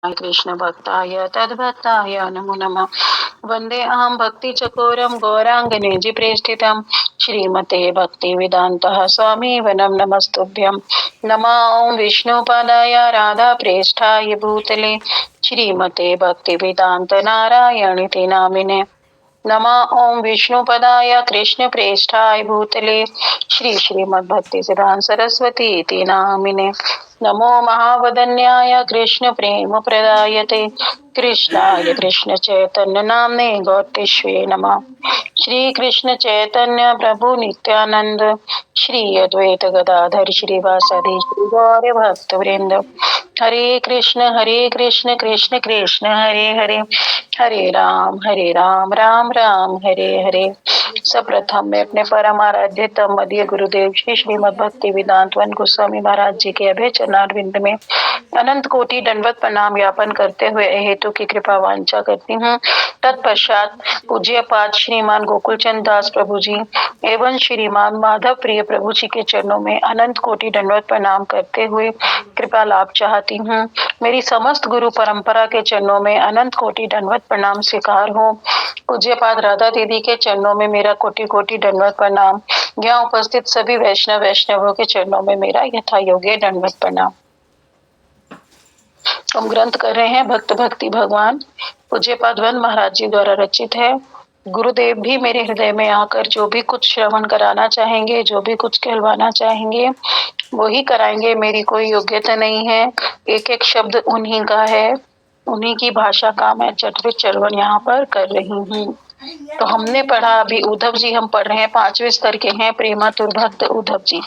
कृष्ण भक्ताय तद्भक्ताय नमो नमः। वंदे अहं भक्ति चकोरम गौरांगने प्रेष्ठितम् श्रीमते भक्ति वेदांतः स्वामी वनम नमस्तुभ्यं। नमः ओं विष्णुपादाय राधा प्रेष्ठाय भूतले श्रीमते भक्ति वेदांत नारायणिति नामिने। नमः ओं विष्णुपदाय कृष्ण प्रेष्ठाय भूतले श्रीमद्भक्ति सिद्धांत सरस्वती इति नामिने। नमो महावदन्याय कृष्ण प्रेम प्रदायते कृष्णाय कृष्ण चैतन्य नाम्ने गौतेश्वे नमः। श्री कृष्ण चैतन्य प्रभु नित्यानंद श्री अद्वैत गदाधर श्रीवासदि श्री गौर भक्त वृंद। हरे कृष्ण कृष्ण कृष्ण हरे हरे, हरे राम राम राम हरे हरे। सप्रथम मैं अपने परम आराध्य तम मध्य गुरुदेव श्री श्रीमद भक्ति वेदांत वन गोस्वामी महाराज जी के अभय चरणारविंद में अनंत कोटि दंडवत प्रणाम ज्ञापन करते हुए हेतु की कृपा वांछा करती हूँ। तत्पश्चात पूज्य पाद श्रीमान गोकुल चंद दास प्रभु जी एवं श्रीमान माधव प्रिय प्रभु जी के चरणों में अनंत कोटि दंडवत प्रणाम करते हुए कृपा लाभ चाहती हूँ। मेरी समस्त गुरु परंपरा के चरणों में अनंत कोटि दंडवत प्रणाम स्वीकार हो। पूज्य पाद राधा दीदी के चरणों में मेरा कोटि कोटि दंडवत प्रणाम। यहाँ उपस्थित सभी वैष्णवों के चरणों में मेरा यथा योग्य दंडवत प्रणाम। हम ग्रंथ कर रहे हैं भक्त भक्ति भगवान पूज्य पादवन महाराज जी द्वारा रचित है। गुरुदेव भी मेरे हृदय में आकर जो भी कुछ श्रवण कराना चाहेंगे, जो भी कुछ कहलवाना चाहेंगे वो ही कराएंगे। मेरी कोई योग्यता नहीं है, एक एक शब्द उन्हीं का है, उन्हीं की भाषा का मैं चरित्र चरवन यहाँ पर कर रही हूँ। तो हमने पढ़ा अभी उद्धव जी, हम पढ़ रहे हैं 5वें स्तर के हैं प्रेमातुर भक्त उद्धव जी,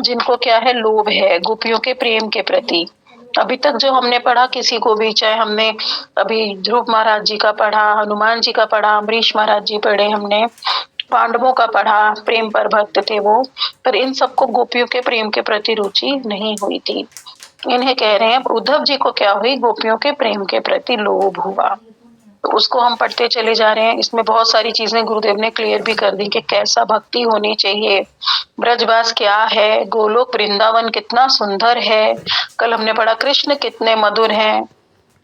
जिनको क्या है, लोभ है गोपियों के प्रेम के प्रति। अभी तक जो हमने पढ़ा किसी को भी, चाहे हमने अभी ध्रुव महाराज जी का पढ़ा, हनुमान जी का पढ़ा, अम्बरीश महाराज जी पढ़े, हमने पांडवों का पढ़ा, प्रेम पर भक्त थे वो, पर इन सबको गोपियों के प्रेम के प्रति रुचि नहीं हुई थी। इन्हें कह रहे हैं उद्धव जी को क्या हुई, गोपियों के प्रेम के प्रति लोभ हुआ। तो उसको हम पढ़ते चले जा रहे हैं। इसमें बहुत सारी चीजें गुरुदेव ने क्लियर भी कर दी कि कैसा भक्ति होनी चाहिए, ब्रजवास क्या है, गोलोक वृंदावन कितना सुंदर है। कल हमने पढ़ा कृष्ण कितने मधुर हैं,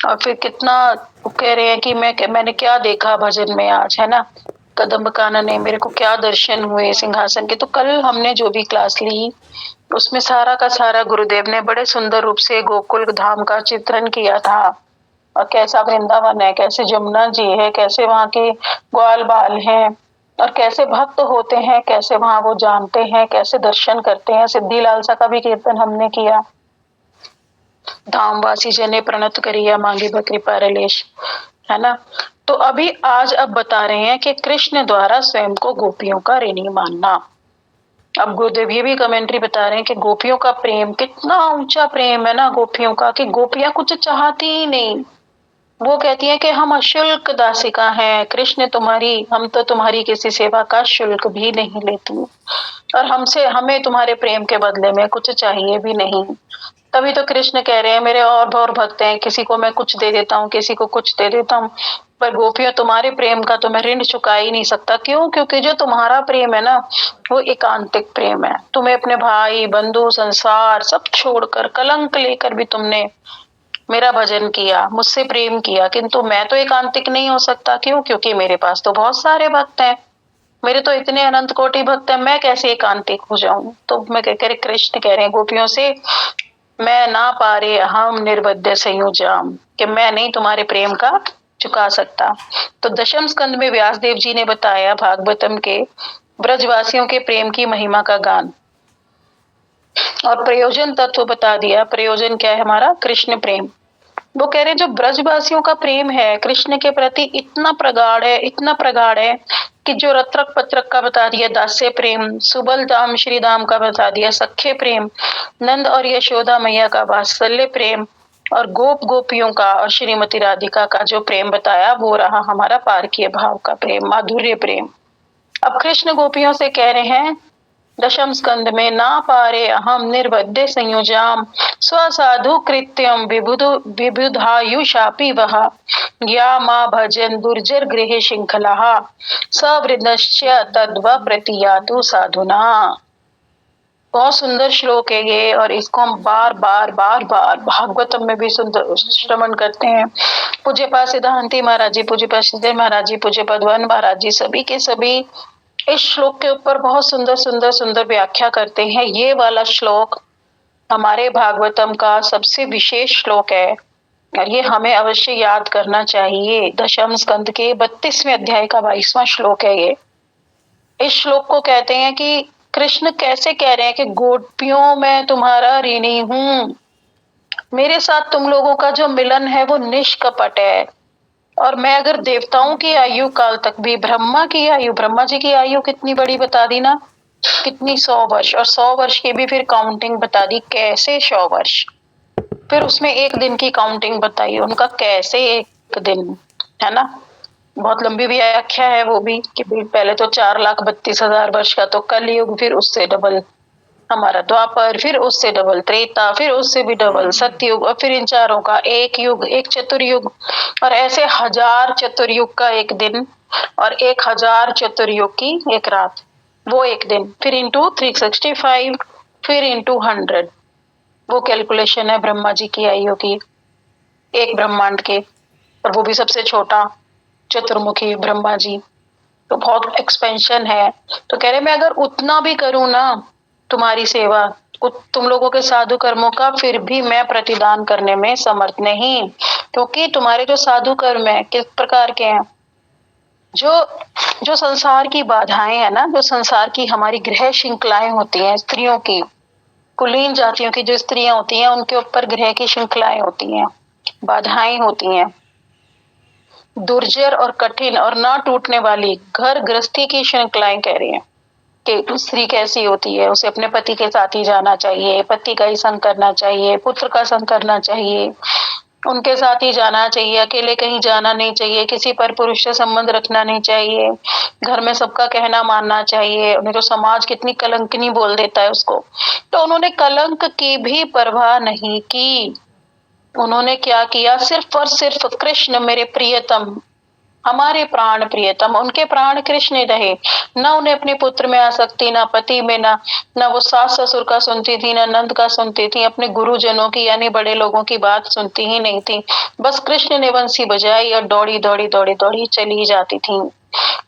और फिर कितना कह रहे हैं कि मैंने क्या देखा भजन में आज, है ना, कदम्ब कानन ने मेरे को क्या दर्शन हुए सिंहासन के। तो कल हमने जो भी क्लास ली उसमें सारा का सारा गुरुदेव ने बड़े सुंदर रूप से गोकुल धाम का चित्रण किया था, और कैसा वृंदावन है, कैसे जमुना जी है, कैसे वहाँ के ग्वाल बाल हैं, और कैसे भक्त होते हैं, कैसे वहाँ वो जानते हैं, कैसे दर्शन करते हैं। सिद्धि लालसा का भी कीर्तन हमने किया, धामवासी जने प्रणत करिया मांगी कृपा रलेश, है ना। तो अभी आज अब बता रहे हैं कि कृष्ण द्वारा स्वयं को गोपियों का ऋणी मानना। अब गुरुदेव ये भी कमेंट्री बता रहे हैं कि गोपियों का प्रेम कितना ऊंचा प्रेम है ना गोपियों का, कि गोपियां कुछ चाहती ही नहीं, वो कहती है कि हम अशुल्क दासिका हैं, कृष्ण तुम्हारी, हम तो तुम्हारी किसी सेवा का शुल्क भी नहीं लेती, और हमें तुम्हारे प्रेम के बदले में कुछ चाहिए भी नहीं। तभी तो कृष्ण कह रहे हैं मेरे और भक्त हैं, किसी को मैं कुछ दे देता हूँ, किसी को कुछ दे देता हूँ, पर गोपियों तुम्हारे प्रेम का तो मैं ऋण चुका ही नहीं सकता। क्यों? क्योंकि जो तुम्हारा प्रेम है ना वो एकांतिक प्रेम है। तुम्हें अपने भाई बंधु संसार सब छोड़कर, कलंक लेकर भी तुमने मेरा भजन किया, मुझसे प्रेम किया, किंतु मैं तो एकांतिक नहीं हो सकता। क्यों? क्योंकि मेरे पास तो बहुत सारे भक्त हैं, मेरे तो इतने अनंत कोटि भक्त हैं, मैं कैसे एकांतिक हो जाऊं। तो मैं कृष्ण कह रहे हैं गोपियों से, मैं ना पारे हम निर्बद्ध संयुजाम, कि मैं नहीं तुम्हारे प्रेम का चुका सकता। तो दशम स्कंद में व्यासदेव जी ने बताया भागवतम के ब्रजवासियों के प्रेम की महिमा का गान, और प्रयोजन तत्व बता दिया। प्रयोजन क्या है हमारा? कृष्ण प्रेम। वो कह रहे हैं जो ब्रजवासियों का प्रेम है कृष्ण के प्रति इतना प्रगाढ़ है, इतना प्रगाढ़ है कि जो रत्रक पत्रक का बता दिया दास्य प्रेम, सुबल धाम श्री धाम का बता दिया सख्य प्रेम, नंद और यशोदा मैया का वात्सल्य प्रेम, और गोप गोपियों का और श्रीमती राधिका का जो प्रेम बताया वो रहा हमारा पारकीय भाव का प्रेम, माधुर्य प्रेम। अब कृष्ण गोपियों से कह रहे हैं दशम स्कंद में, ना पारे अहम निर्बद्धे संयुजाम स्वसाधु कृत्यम विबुधायुषापि वह या माँ भजन दुर्जर गृह श्रृंखला सवृदश्च तद्व प्रतियातु साधुना। बहुत सुंदर श्लोक है ये, और इसको हम बार बार बार बार भागवतम में भी सुंदर श्रवण करते हैं। पूज्य पाद सिद्धांति महाराज जी, पूज्य पाद सिद्धे महाराज जी, पूज्य पदवन महाराज जी, सभी के सभी इस श्लोक के ऊपर बहुत सुंदर सुंदर सुंदर व्याख्या करते हैं। ये वाला श्लोक हमारे भागवतम का सबसे विशेष श्लोक है, और ये हमें अवश्य याद करना चाहिए। दशम स्कंद के 32वें अध्याय का 22वां श्लोक है ये। इस श्लोक को कहते हैं कि कृष्ण कैसे कह रहे हैं कि गोपियों मैं तुम्हारा ऋणी हूं, मेरे साथ तुम लोगों का जो मिलन है वो निष्कपट है, और मैं अगर देवताओं की आयु काल तक भी, ब्रह्मा की आयु, ब्रह्मा जी की आयु कितनी बड़ी बता दी ना, कितनी 100 वर्ष, और 100 वर्ष की भी फिर काउंटिंग बता दी, कैसे 100 वर्ष, फिर उसमें एक दिन की काउंटिंग बताई उनका, कैसे एक दिन, है ना। बहुत लंबी व्याख्या है वो भी, कि पहले तो 4,32,000 वर्ष का तो कलयुग, फिर उससे डबल हमारा द्वापर, फिर उससे डबल त्रेता, फिर उससे भी डबल सतयुग, और फिर इन चारों का एक युग, एक चतुर्युग, और ऐसे 1000 चतुर्युग का एक दिन, और 1000 चतुर्युग की एक रात, वो एक दिन, फिर इंटू 365, फिर इंटू 100, वो कैलकुलेशन है ब्रह्मा जी की आयु की, एक ब्रह्मांड के, और वो भी सबसे छोटा चतुर्मुखी ब्रह्मा जी, तो बहुत एक्सपेंशन है। तो कह रहे मैं अगर उतना भी करूं ना तुम्हारी सेवा, तुम लोगों के साधु कर्मों का, फिर भी मैं प्रतिदान करने में समर्थ नहीं, क्योंकि तुम्हारे जो साधु कर्म है किस प्रकार के हैं, जो जो संसार की बाधाएं है ना, जो संसार की हमारी गृह श्रृंखलाएं होती हैं, स्त्रियों की, कुलीन जातियों की जो स्त्रियां होती हैं, उनके ऊपर गृह की श्रृंखलाएं होती हैं, बाधाएं होती हैं, दुर्जर और कठिन और ना टूटने वाली घर गृहस्थी की श्रृंखलाएं कह रही हैं कि स्त्री कैसी होती है, उसे अपने पति के साथ ही जाना चाहिए, पति का ही संग करना चाहिए, पुत्र का संग करना चाहिए, उनके साथ ही जाना चाहिए, अकेले कहीं जाना नहीं चाहिए, किसी पर पुरुष से संबंध रखना नहीं चाहिए, घर में सबका कहना मानना चाहिए। उन्हें तो समाज कितनी कलंकिनी बोल देता है उसको, तो उन्होंने कलंक की भी परवाह नहीं की। उन्होंने क्या किया, सिर्फ और सिर्फ कृष्ण मेरे प्रियतम, हमारे प्राण प्रियतम, उनके प्राण कृष्ण रहे, ना उन्हें अपने पुत्र में आसक्ति, ना पति में, ना वो सास ससुर का सुनती थी, ना नंद का सुनती थी, अपने गुरुजनों की यानी बड़े लोगों की बात सुनती ही नहीं थी। बस कृष्ण ने बंसी बजाई और दौड़ी दौड़ी दौड़ी दौड़ी चली जाती थी।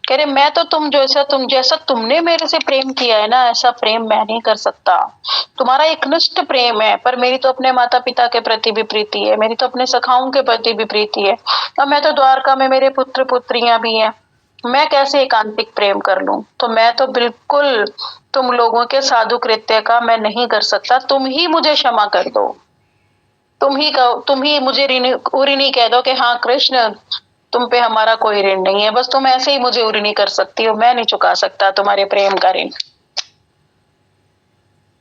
कह रहे मैं तो तुम जैसा तुमने मेरे से प्रेम किया है ना, ऐसा प्रेम मैं नहीं कर सकता। तुम्हारा एक निष्ठ प्रेम है, पर मेरी तो अपने माता पिता के प्रति भी प्रीति है, मेरी तो अपने सखाओं के प्रति भी प्रीति है, और मैं तो द्वारका में मेरे पुत्र पुत्रियां भी हैं, मैं कैसे एकांतिक प्रेम कर लूं। तो मैं तो बिल्कुल तुम लोगों के साधु कृत्य का मैं नहीं कर सकता, तुम ही मुझे क्षमा कर दो, तुम ही कहो, तुम ही मुझे ऋणी कह दो कि हाँ कृष्ण तुम पे हमारा कोई ऋण नहीं है, बस तुम ऐसे ही मुझे ऋणी कर सकती हो, मैं नहीं चुका सकता तुम्हारे प्रेम का ऋण।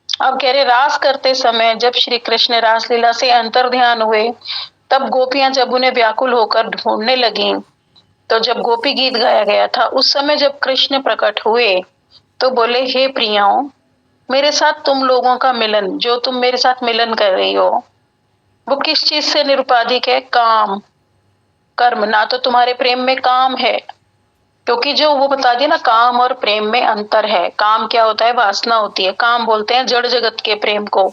अब कह रहे रास करते समय जब श्री कृष्ण रासलीला से अंतर ध्यान हुए, तब गोपियां जब उन्हें व्याकुल होकर ढूंढने लगी, तो जब गोपी गीत गाया गया था उस समय जब कृष्ण प्रकट हुए तो बोले हे प्रियाओं, मेरे साथ तुम लोगों का मिलन, जो तुम मेरे साथ मिलन कर रही हो, वो किस चीज से निरुपाधिक है, काम कर्म, ना तो तुम्हारे प्रेम में काम है, क्योंकि जो वो बता दिया ना, काम और प्रेम में अंतर है। काम क्या होता है, वासना होती है, काम बोलते हैं जड़ जगत के प्रेम को,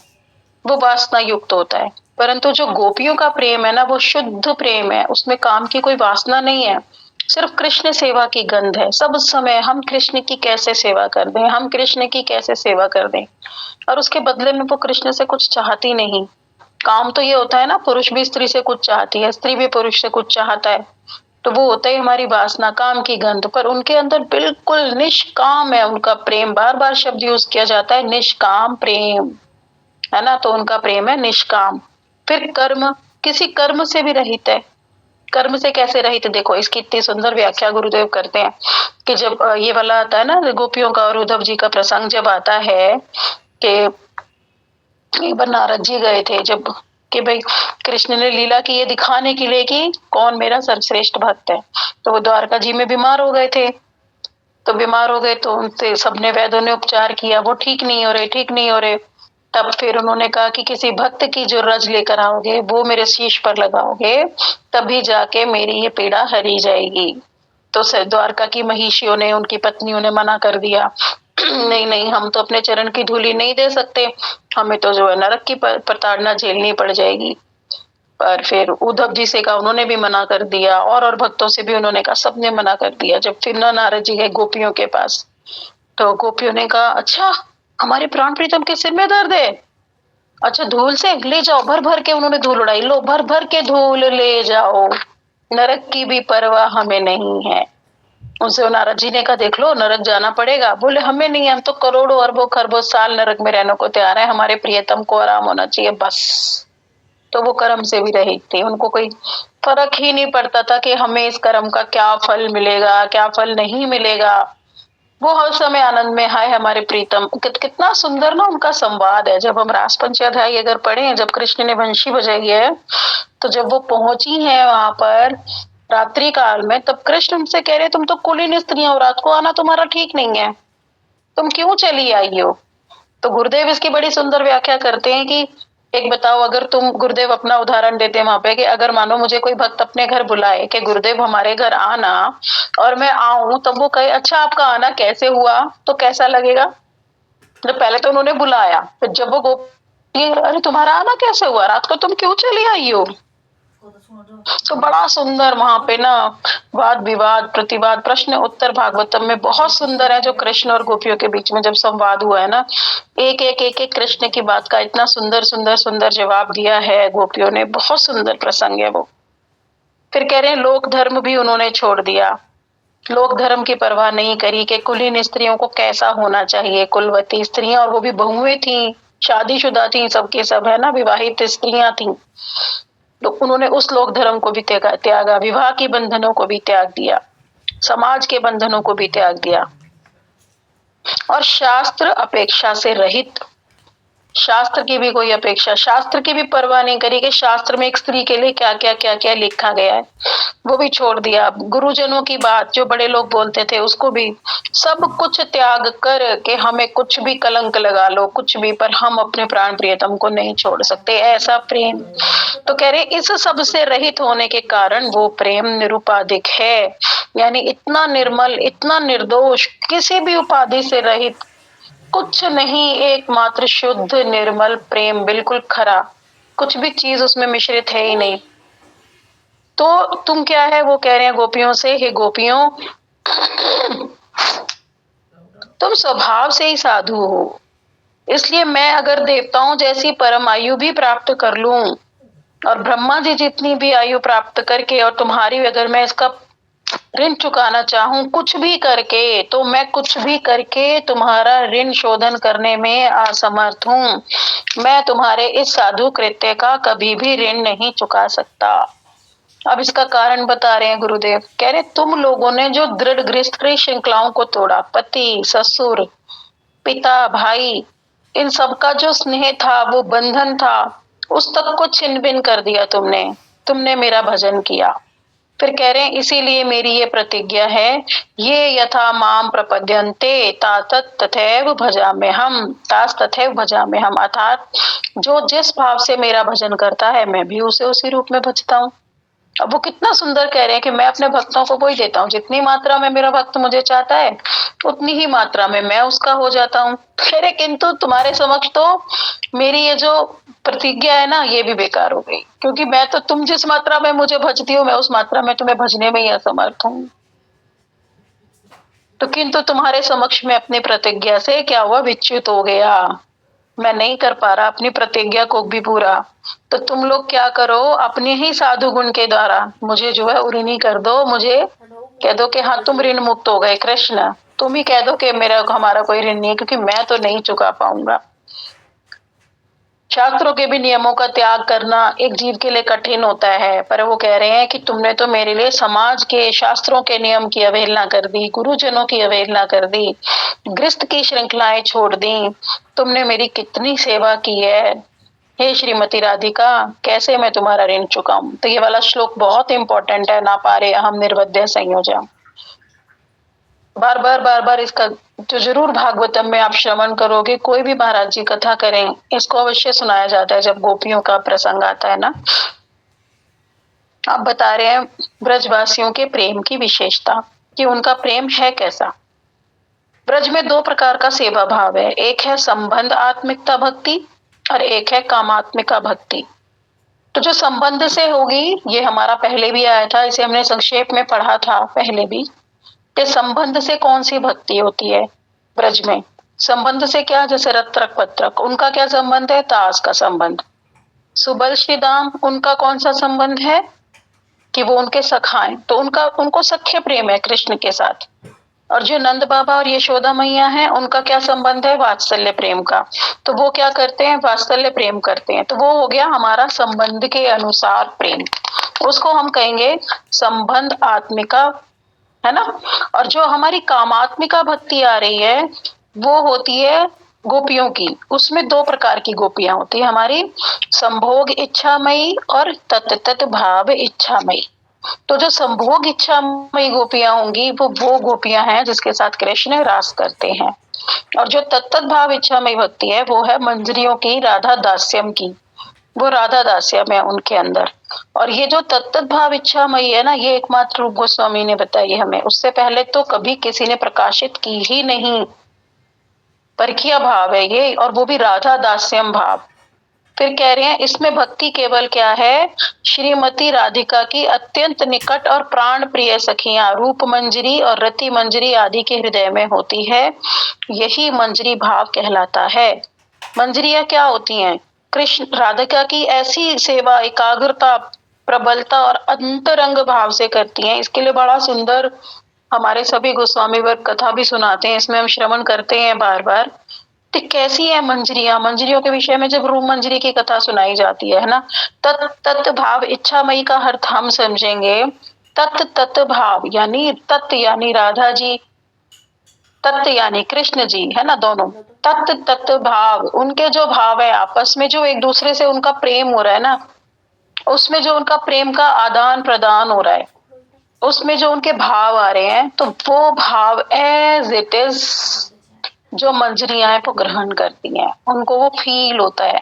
वो वासना युक्त होता है, परंतु जो गोपियों का प्रेम है ना, वो शुद्ध प्रेम है, उसमें काम की कोई वासना नहीं है, सिर्फ कृष्ण सेवा की गंध है। सब समय हम कृष्ण की कैसे सेवा कर दें, हम कृष्ण की कैसे सेवा कर दें, और उसके बदले में वो कृष्ण से कुछ चाहती नहीं। काम तो ये होता है ना, पुरुष भी स्त्री से कुछ चाहती है, स्त्री भी पुरुष से कुछ चाहता है, तो वो होता है हमारी वासना, काम की गंध। पर उनके अंदर बिल्कुल निष्काम है उनका प्रेम, बार बार शब्द यूज किया जाता है निष्काम प्रेम, है ना, तो उनका प्रेम है निष्काम। फिर कर्म, किसी कर्म से भी रहित है। कर्म से कैसे रहित, देखो इसकी इतनी सुंदर व्याख्या गुरुदेव करते हैं कि जब ये वाला आता है ना गोपियों का और उद्धव जी का प्रसंग जब आता है कि एक बार नारद जी गए थे जब, कि भाई कृष्ण ने लीला की ये दिखाने के लिए कि कौन मेरा सर्वश्रेष्ठ भक्त है, तो वो द्वारका जी में बीमार हो गए थे, तो बीमार हो गए तो उनसे सबने वैद्यों ने उपचार किया, वो ठीक नहीं हो रहे, ठीक नहीं हो रहे। तब फिर उन्होंने कहा कि किसी भक्त की जो रज लेकर आओगे वो मेरे शीश पर लगाओगे, तभी जाके मेरी ये पीड़ा हरी जाएगी। तो द्वारका की महिषियों ने, उनकी पत्नियों ने मना कर दिया। नहीं नहीं, हम तो अपने चरण की धूली नहीं दे सकते, हमें तो जो है नरक की प्रताड़ना झेलनी पड़ जाएगी। पर फिर उद्धव जी से कहा, उन्होंने भी मना कर दिया, और भक्तों से भी उन्होंने कहा, सबने मना कर दिया। जब फिर ना नारद जी गए गोपियों के पास, तो गोपियों ने कहा, अच्छा हमारे प्राण प्रीतम के सिर में दर्द है, अच्छा धूल से ले जाओ, भर भर के उन्होंने धूल उड़ाई, लो भर भर के धूल ले जाओ, नरक की भी परवाह हमें नहीं है। उनसे नारद जी ने कहा, देख लो नरक जाना पड़ेगा। बोले हमें नहीं, हम तो करोड़ों अरबों खरबों साल नरक में रहने को तैयार है, हमारे प्रियतम को आराम होना चाहिए बस। तो वो कर्म से भी रहित थे, उनको कोई फर्क ही नहीं पड़ता था कि हमें इस कर्म का क्या फल मिलेगा, क्या फल नहीं मिलेगा। वो हर समय आनंद में, हाय हमारे प्रीतम। कितना सुंदर ना उनका संवाद है। जब हम रास पंचाध्याय अगर पढ़े, जब कृष्ण ने बंशी बजाई है, तो जब वो पहुंची है वहां पर रात्रि काल में, तब कृष्ण उनसे कह रहे, तुम तो कुलीन स्त्रियां हो, रात को आना तुम्हारा ठीक नहीं है, तुम क्यों चली आई हो। तो गुरुदेव इसकी बड़ी सुंदर व्याख्या करते हैं कि एक बताओ, अगर तुम, गुरुदेव अपना उदाहरण देते हैं वहां पे, कि अगर मानो मुझे कोई भक्त अपने घर बुलाए कि गुरुदेव हमारे घर आना, और मैं आऊं, तब वो कहे, अच्छा आपका आना कैसे हुआ, तो कैसा लगेगा। जब पहले तो उन्होंने बुलाया, फिर जब वो गोपी, अरे तुम्हारा आना कैसे हुआ, रात को तुम क्यों चली आई हो। तो बड़ा सुंदर वहां पे ना वाद विवाद प्रतिवाद प्रश्न उत्तर भागवतम में बहुत सुंदर है, जो कृष्ण और गोपियों के बीच में जब संवाद हुआ है ना, एक कृष्ण की बात का इतना सुंदर सुंदर सुंदर जवाब दिया है गोपियों ने, बहुत सुंदर प्रसंग है वो। फिर कह रहे हैं लोक धर्म भी उन्होंने छोड़ दिया, लोक धर्म की परवाह नहीं करी कि कुलीन स्त्रियों को कैसा होना चाहिए, कुलवती स्त्रियां, और वो भी बहुएं थी, शादीशुदा थी, सबके सब है ना, विवाहित स्त्रियां थी। तो उन्होंने उस लोक धर्म को भी त्यागा, विवाह के बंधनों को भी त्याग दिया, समाज के बंधनों को भी त्याग दिया, और शास्त्र अपेक्षा से रहित, शास्त्र की भी कोई अपेक्षा, शास्त्र की भी परवाह नहीं करी कि शास्त्र में एक स्त्री के लिए क्या क्या लिखा गया है, वो भी छोड़ दिया। गुरुजनों की बात जो बड़े लोग बोलते थे, उसको भी सब कुछ त्याग कर के, हमें कुछ भी कलंक लगा लो कुछ भी, पर हम अपने प्राण प्रियतम को नहीं छोड़ सकते, ऐसा प्रेम। तो कह रहे इस सब से रहित होने के कारण वो प्रेम निरुपाधिक है, यानी इतना निर्मल, इतना निर्दोष, किसी भी उपाधि से रहित, कुछ नहीं, एकमात्र शुद्ध निर्मल प्रेम, बिल्कुल खरा, कुछ भी चीज उसमें मिश्रित है ही नहीं। तो तुम क्या है, वो कह रहे हैं गोपियों से, हे गोपियों, तुम स्वभाव से ही साधु हो, इसलिए मैं अगर देवताओं जैसी परम आयु भी प्राप्त कर लूं, और ब्रह्मा जी जितनी भी आयु प्राप्त करके, और तुम्हारी अगर मैं इसका ऋण चुकाना चाहूं कुछ भी करके, तो मैं कुछ भी करके तुम्हारा ऋण शोधन करने में असमर्थ हूं। मैं तुम्हारे इस साधु कृत्य का कभी भी ऋण नहीं चुका सकता। अब इसका कारण बता रहे हैं गुरुदेव, कह रहे तुम लोगों ने जो दृढ़ गृहस्थ श्रृंखलाओं को तोड़ा, पति ससुर पिता भाई, इन सबका जो स्नेह था, वो बंधन था, उस तक को छिन्न भिन्न कर दिया तुमने, तुमने मेरा भजन किया। फिर कह रहे हैं इसीलिए मेरी ये प्रतिज्ञा है, ये यथा माम प्रपद्यन्ते तातत तथैव भजाम्य हम, तास तथैव भजाम्य हम, अर्थात जो जिस भाव से मेरा भजन करता है, मैं भी उसे उसी रूप में भजता हूँ। अब वो कितना सुंदर कह रहे हैं कि मैं अपने भक्तों को वही देता हूँ, जितनी मात्रा में मेरा भक्त मुझे चाहता है, उतनी ही मात्रा में मैं उसका हो जाता हूँ। कह रहे किंतु तुम्हारे समक्ष तो मेरी ये जो प्रतिज्ञा है ना, ये भी बेकार हो गई, क्योंकि मैं तो, तुम जिस मात्रा में मुझे भजती हो, मैं उस मात्रा में तुम्हें भजने में ही असमर्थ हूँ। तो किंतु तुम्हारे समक्ष में अपनी प्रतिज्ञा से क्या हुआ, विच्युत हो गया, मैं नहीं कर पा रहा अपनी प्रतिज्ञा को भी पूरा। तो तुम लोग क्या करो, अपने ही साधु गुण के द्वारा मुझे जो है ऋणी कर दो, मुझे कह दो कि हाँ तुम ऋण मुक्त हो गए कृष्ण, तुम ही कह दो कि मेरा हमारा कोई ऋण नहीं है, क्योंकि मैं तो नहीं चुका पाऊंगा। शास्त्रों के भी नियमों का त्याग करना एक जीव के लिए कठिन होता है, पर वो कह रहे हैं कि तुमने तो मेरे लिए समाज के शास्त्रों के नियम की अवहेलना कर दी, गुरुजनों की अवहेलना कर दी, गृहस्थ की श्रृंखलाएं छोड़ दी, तुमने मेरी कितनी सेवा की है, हे श्रीमती राधिका, कैसे मैं तुम्हारा ऋण चुकाऊं। तो ये वाला श्लोक बहुत इंपॉर्टेंट है, ना पारे अहम निर्वध्य संयोजम। बार बार इसका जो जरूर भागवतम में आप श्रवण करोगे, कोई भी महाराज जी कथा करें, इसको अवश्य सुनाया जाता है जब गोपियों का प्रसंग आता है ना। आप बता रहे हैं ब्रजवासियों के प्रेम की विशेषता, कि उनका प्रेम है कैसा। ब्रज में दो प्रकार का सेवा भाव है, एक है संबंध आत्मिकता भक्ति और एक है कामात्मिका भक्ति। तो जो संबंध से होगी, ये हमारा पहले भी आया था, इसे हमने संक्षेप में पढ़ा था पहले भी, कि संबंध से कौन सी भक्ति होती है ब्रज में। संबंध से क्या, जैसे रत्रक पत्रक, उनका क्या संबंध है, दास का संबंध। सुबल श्रीदाम, उनका कौन सा संबंध है कि वो उनके सखा हैं, तो उनको सख्य प्रेम है कृष्ण के साथ। और जो नंद बाबा और यशोदा मैया हैं, उनका क्या संबंध है, वात्सल्य प्रेम का। तो वो क्या करते हैं, वात्सल्य प्रेम करते हैं। तो वो हो गया हमारा संबंध के अनुसार प्रेम, उसको हम कहेंगे संबंध आत्मिका, है ना। और जो हमारी कामात्मिका भक्ति आ रही है, वो होती है गोपियों की। उसमें दो प्रकार की गोपियां होती है हमारी, संभोग इच्छामयी और तत्त भाव इच्छामयी। तो जो संभोग इच्छामयी गोपियां होंगी, वो गोपियां हैं जिसके साथ कृष्ण रास करते हैं। और जो तत्त भाव इच्छामयी भक्ति है, वो है मंजरियों की, राधा दास्यम की, वो राधा दास्यम है उनके अंदर। और ये जो तत्त भाव इच्छामयी है ना, ये एकमात्र रूप गोस्वामी ने बताई हमें, उससे पहले तो कभी किसी ने प्रकाशित की ही नहीं। परखिया भाव है ये, और वो भी राधा दास्यम भाव। फिर कह रहे हैं इसमें भक्ति केवल क्या है, श्रीमती राधिका की अत्यंत निकट और प्राण प्रिय सखियां रूप मंजरी और रति मंजरी आदि के हृदय में होती है, यही मंजरी भाव कहलाता है। मंजरियां क्या होती हैं, कृष्ण राधिका की ऐसी सेवा एकाग्रता, प्रबलता और अंतरंग भाव से करती हैं। इसके लिए बड़ा सुंदर हमारे सभी गोस्वामी वर्ग कथा भी सुनाते हैं, इसमें हम श्रवण करते हैं बार बार। तो कैसी है मंजरियां, मंजरियों के विषय में जब रूप मंजरी की कथा सुनाई जाती है ना, तत् भाव इच्छामयी का अर्थ हम समझेंगे, तत् भाव यानी तत् यानी राधा जी, तत् यानी कृष्ण जी, है ना, दोनों। तत् भाव, उनके जो भाव है आपस में, जो एक दूसरे से उनका प्रेम हो रहा है ना, उसमें जो उनका प्रेम का आदान प्रदान हो रहा है, उसमें जो उनके भाव आ रहे हैं, तो वो भाव एज इट इज जो मंजरियां हैं वो ग्रहण करती हैं, उनको वो फील होता है।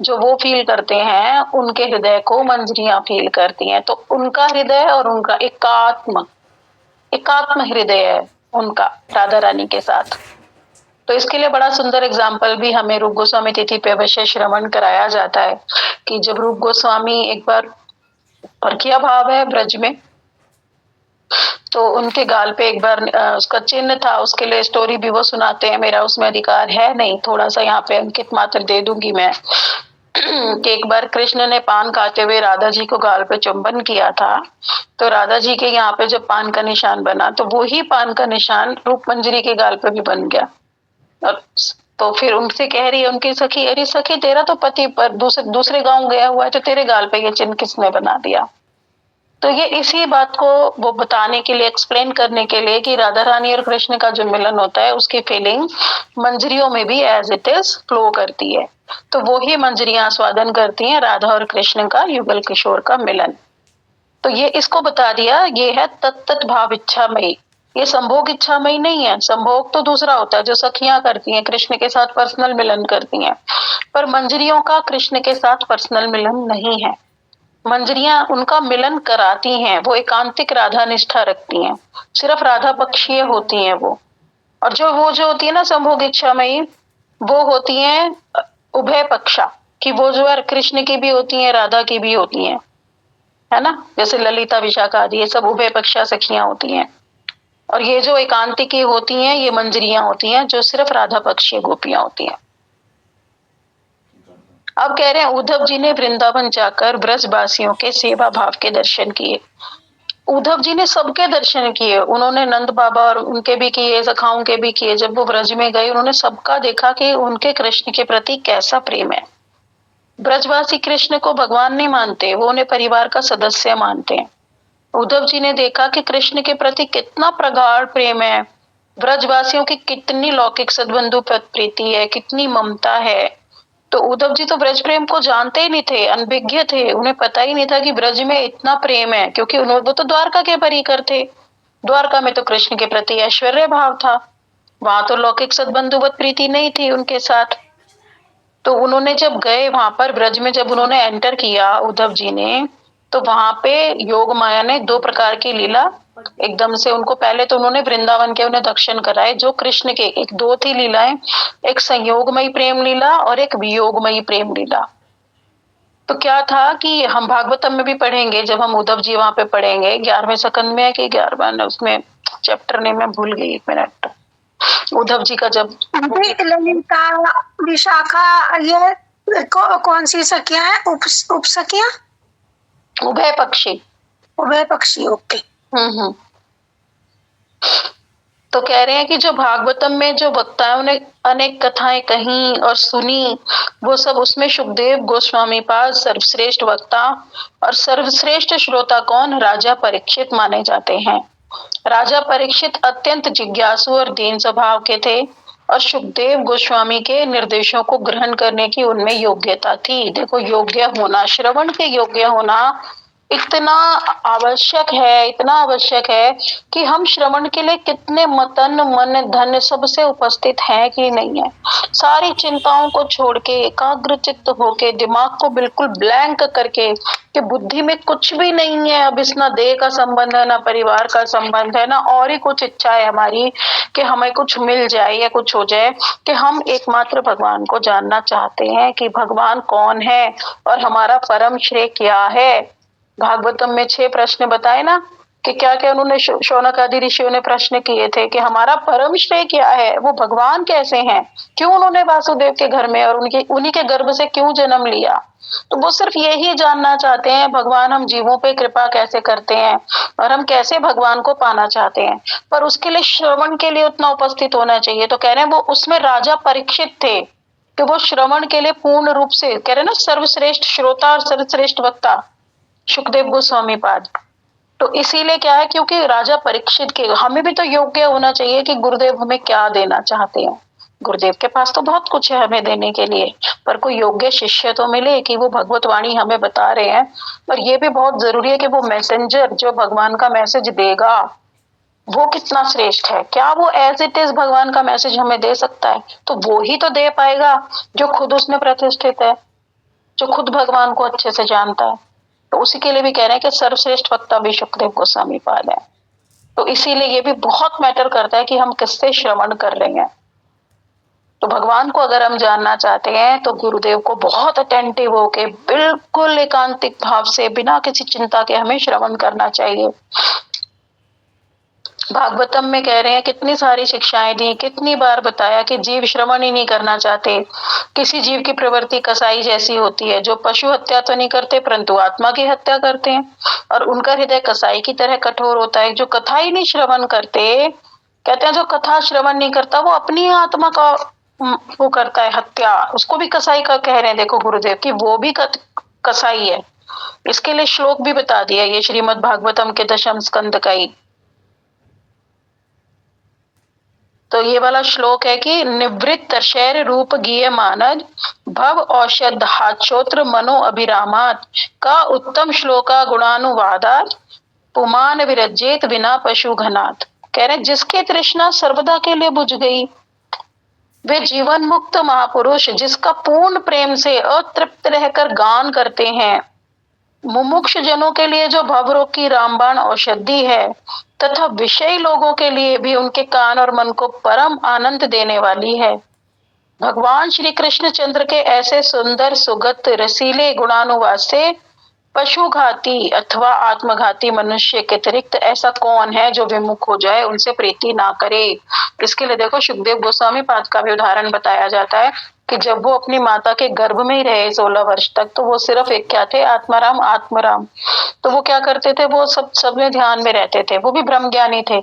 जो वो फील करते हैं, उनके हृदय को मंजरियां फील करती हैं। तो उनका हृदय और उनका एकात्म हृदय है उनका राधा रानी के साथ। तो इसके लिए बड़ा सुंदर एग्जाम्पल भी हमें रूप गोस्वामी तिथि पे अवश्य श्रवण कराया जाता है कि जब रूप गोस्वामी एक बार परखिया भाव है ब्रज में, तो उनके गाल पे एक बार उसका चिन्ह था, उसके लिए स्टोरी भी वो सुनाते हैं, मेरा उसमें अधिकार है नहीं, थोड़ा सा यहाँ पे अंकित मात्र दे दूंगी मैं कि एक बार कृष्ण ने पान खाते हुए राधा जी को गाल पे चुंबन किया था। तो राधा जी के यहाँ पे जब पान का निशान बना, तो वो ही पान का निशान रूप मंजरी के गाल पे भी बन गया। और तो फिर उनसे कह रही है उनकी सखी, अरे सखी तेरा तो पति पर दूसरे गांव गया हुआ है, तो तेरे गाल पे ये चिन्ह किसने बना दिया। तो ये इसी बात को वो बताने के लिए, एक्सप्लेन करने के लिए कि राधा रानी और कृष्ण का जो मिलन होता है, उसकी फीलिंग मंजरियों में भी एज इट इज फ्लो करती है। तो वो ही मंजरियां आस्वादन करती हैं राधा और कृष्ण का युगल किशोर का मिलन। तो ये इसको बता दिया, ये है तत्त भाव इच्छामयी, ये संभोग इच्छामयी नहीं है। संभोग तो दूसरा होता है जो सखियां करती हैं, कृष्ण के साथ पर्सनल मिलन करती हैं, पर मंजरियों का कृष्ण के साथ पर्सनल मिलन नहीं है। मंजरियां उनका मिलन कराती हैं, वो एकांतिक राधा निष्ठा रखती हैं, सिर्फ राधा पक्षीय होती हैं वो। और जो होती है ना संभोग इच्छामयी, वो होती हैं उभय पक्षा, कि वो जो है कृष्ण की भी होती हैं, राधा की भी होती हैं, है ना। जैसे ललिता विशाखा आदि, ये सब उभय पक्षा सखियां होती हैं। और ये जो एकांतिकी होती हैं, ये मंजरियां होती हैं, जो सिर्फ राधा पक्षीय गोपियां होती हैं। अब कह रहे हैं उद्धव जी ने वृंदावन जाकर ब्रजवासियों के सेवा भाव के दर्शन किए। उद्धव जी ने सबके दर्शन किए, उन्होंने नंद बाबा और उनके भी किए, सखाओं के भी किए। जब वो ब्रज में गए, उन्होंने सबका देखा कि उनके कृष्ण के प्रति कैसा प्रेम है। ब्रजवासी कृष्ण को भगवान नहीं मानते, वो उन्हें परिवार का सदस्य मानते हैं। उद्धव जी ने देखा कि कृष्ण के प्रति कितना प्रगाढ़ प्रेम है, ब्रजवासियों की कितनी लौकिक सद्बंधु प्रीति है, कितनी ममता है। तो उद्धव जी तो ब्रज प्रेम को जानते ही नहीं थे, अनभिज्ञ थे, उन्हें पता ही नहीं था कि ब्रज में इतना प्रेम है, क्योंकि वो तो द्वारका के परिकर थे। द्वारका में तो कृष्ण के प्रति ऐश्वर्य भाव था, वहां तो लौकिक सद्बंधुवत प्रीति नहीं थी उनके साथ। तो उन्होंने जब गए वहां पर ब्रज में, जब उन्होंने एंटर किया उद्धव जी ने, तो वहां पे योग माया ने दो प्रकार की लीला एकदम से उनको, पहले तो उन्होंने वृंदावन के उन्हें दर्शन कराए जो कृष्ण के, एक दो थी लीलाएं, एक संयोगमयी प्रेम लीला और एक वियोगमयी प्रेम लीला। तो क्या था कि हम भागवतम में भी पढ़ेंगे, जब हम उद्धव जी वहां पे पढ़ेंगे 11वें सकंद में है कि 11वां, उसमें चैप्टर नेम मैं भूल गई, 1 मिनट। उद्धव जी का जब ललिता विशाखा, ये कौन सी सखियां हैं? उप सखियां, उभय पक्षी, उभय पक्षी, ओके। तो कह रहे हैं कि जो भागवतम में जो वक्ताओं ने अनेक कथाएं कही और सुनी, वो सब उसमें सुखदेव गोस्वामी पाद सर्वश्रेष्ठ वक्ता और सर्वश्रेष्ठ श्रोता कौन? राजा परीक्षित माने जाते हैं। राजा परीक्षित अत्यंत जिज्ञासु और दीन स्वभाव के थे और सुखदेव गोस्वामी के निर्देशों को ग्रहण करने की उनमें योग्यता थी। देखो, योग्य होना, श्रवण के योग्य होना इतना आवश्यक है, इतना आवश्यक है कि हम श्रवण के लिए कितने मतन मन धन सबसे उपस्थित हैं कि नहीं है। सारी चिंताओं को छोड़ के एकाग्र चित्त होके, दिमाग को बिल्कुल ब्लैंक करके कि बुद्धि में कुछ भी नहीं है, अब इस ना देह का संबंध है, ना परिवार का संबंध है, ना और ही कुछ इच्छा है हमारी कि हमें कुछ मिल जाए या कुछ हो जाए, कि हम एकमात्र भगवान को जानना चाहते हैं कि भगवान कौन है और हमारा परम श्रेय क्या है। भागवतम में 6 प्रश्न बताए ना कि क्या क्या उन्होंने शौनक आदि ऋषियों ने प्रश्न किए थे कि हमारा परम श्रेय क्या है, वो भगवान कैसे हैं, क्यों उन्होंने वासुदेव के घर में और उन्हीं के गर्भ से क्यों जन्म लिया। तो वो सिर्फ यही जानना चाहते हैं, भगवान हम जीवों पे कृपा कैसे करते हैं और हम कैसे भगवान को पाना चाहते हैं। पर उसके लिए श्रवण के लिए उतना उपस्थित होना चाहिए। तो कह रहे हैं वो उसमें राजा परीक्षित थे कि वो श्रवण के लिए पूर्ण रूप से, कह रहे ना, सर्वश्रेष्ठ श्रोता और सर्वश्रेष्ठ वक्ता सुखदेव गोस्वामी पाद। तो इसीलिए क्या है, क्योंकि राजा परीक्षित के, हमें भी तो योग्य होना चाहिए कि गुरुदेव हमें क्या देना चाहते हैं। गुरुदेव के पास तो बहुत कुछ है हमें देने के लिए, पर कोई योग्य शिष्य तो मिले कि वो भगवत वाणी हमें बता रहे हैं। और ये भी बहुत जरूरी है कि वो मैसेंजर जो भगवान का मैसेज देगा वो कितना श्रेष्ठ है, क्या वो एज इट इज भगवान का मैसेज हमें दे सकता है। तो वो ही तो दे पाएगा जो खुद उसमें प्रतिष्ठित है, जो खुद भगवान को अच्छे से जानता है। तो उसी के लिए भी कह रहे हैं कि सर्वश्रेष्ठ वक्ता भी सुखदेव गोस्वामी पाद है। तो इसीलिए ये भी बहुत मैटर करता है कि हम किससे श्रवण कर रहे हैं। तो भगवान को अगर हम जानना चाहते हैं तो गुरुदेव को बहुत अटेंटिव होके, बिल्कुल एकांतिक भाव से, बिना किसी चिंता के हमें श्रवण करना चाहिए। भागवतम में कह रहे हैं कितनी सारी शिक्षाएं दी, कितनी बार बताया कि जीव श्रवण ही नहीं करना चाहते। किसी जीव की प्रवृत्ति कसाई जैसी होती है, जो पशु हत्या तो नहीं करते परंतु आत्मा की हत्या करते हैं, और उनका हृदय कसाई की तरह कठोर होता है। जो कथा ही नहीं श्रवण करते, कहते हैं जो कथा श्रवण नहीं करता वो अपनी आत्मा का वो करता है हत्या, उसको भी कसाई का कह रहे हैं। देखो गुरुदेव की वो भी कसाई है। इसके लिए श्लोक भी बता दिया ये श्रीमद् भागवतम के 10वें स्कंद का ही। तो ये वाला श्लोक है कि निवृत्त शैर रूप गीय मानद भव औषध हाचोत्र मनो अभिरामात का उत्तम श्लोका गुणानुवादात पुमान विरजेत बिना पशु घनात। कह रहे जिसकी तृष्णा सर्वदा के लिए बुझ गई, वे जीवन मुक्त महापुरुष जिसका पूर्ण प्रेम से अतृप्त रहकर गान करते हैं, मुमुक्ष जनों के लिए जो भवरोग की रामबाण औषधि है, तथा विषयी लोगों के लिए भी उनके कान और मन को परम आनंद देने वाली है। भगवान श्री कृष्ण चंद्र के ऐसे सुंदर सुगत रसीले गुणानुवाद से पशुघाती अथवा आत्मघाती मनुष्य के अतिरिक्त ऐसा कौन है जो विमुख हो जाए, उनसे प्रीति ना करे। इसके लिए देखो सुखदेव गोस्वामी पाद का भी उदाहरण बताया जाता है कि जब वो अपनी माता के गर्भ में ही रहे 16 वर्ष तक, तो वो सिर्फ एक क्या थे, आत्माराम आत्माराम। तो वो क्या करते थे, वो सब में ध्यान में रहते थे, वो भी ब्रह्म ज्ञानी थे।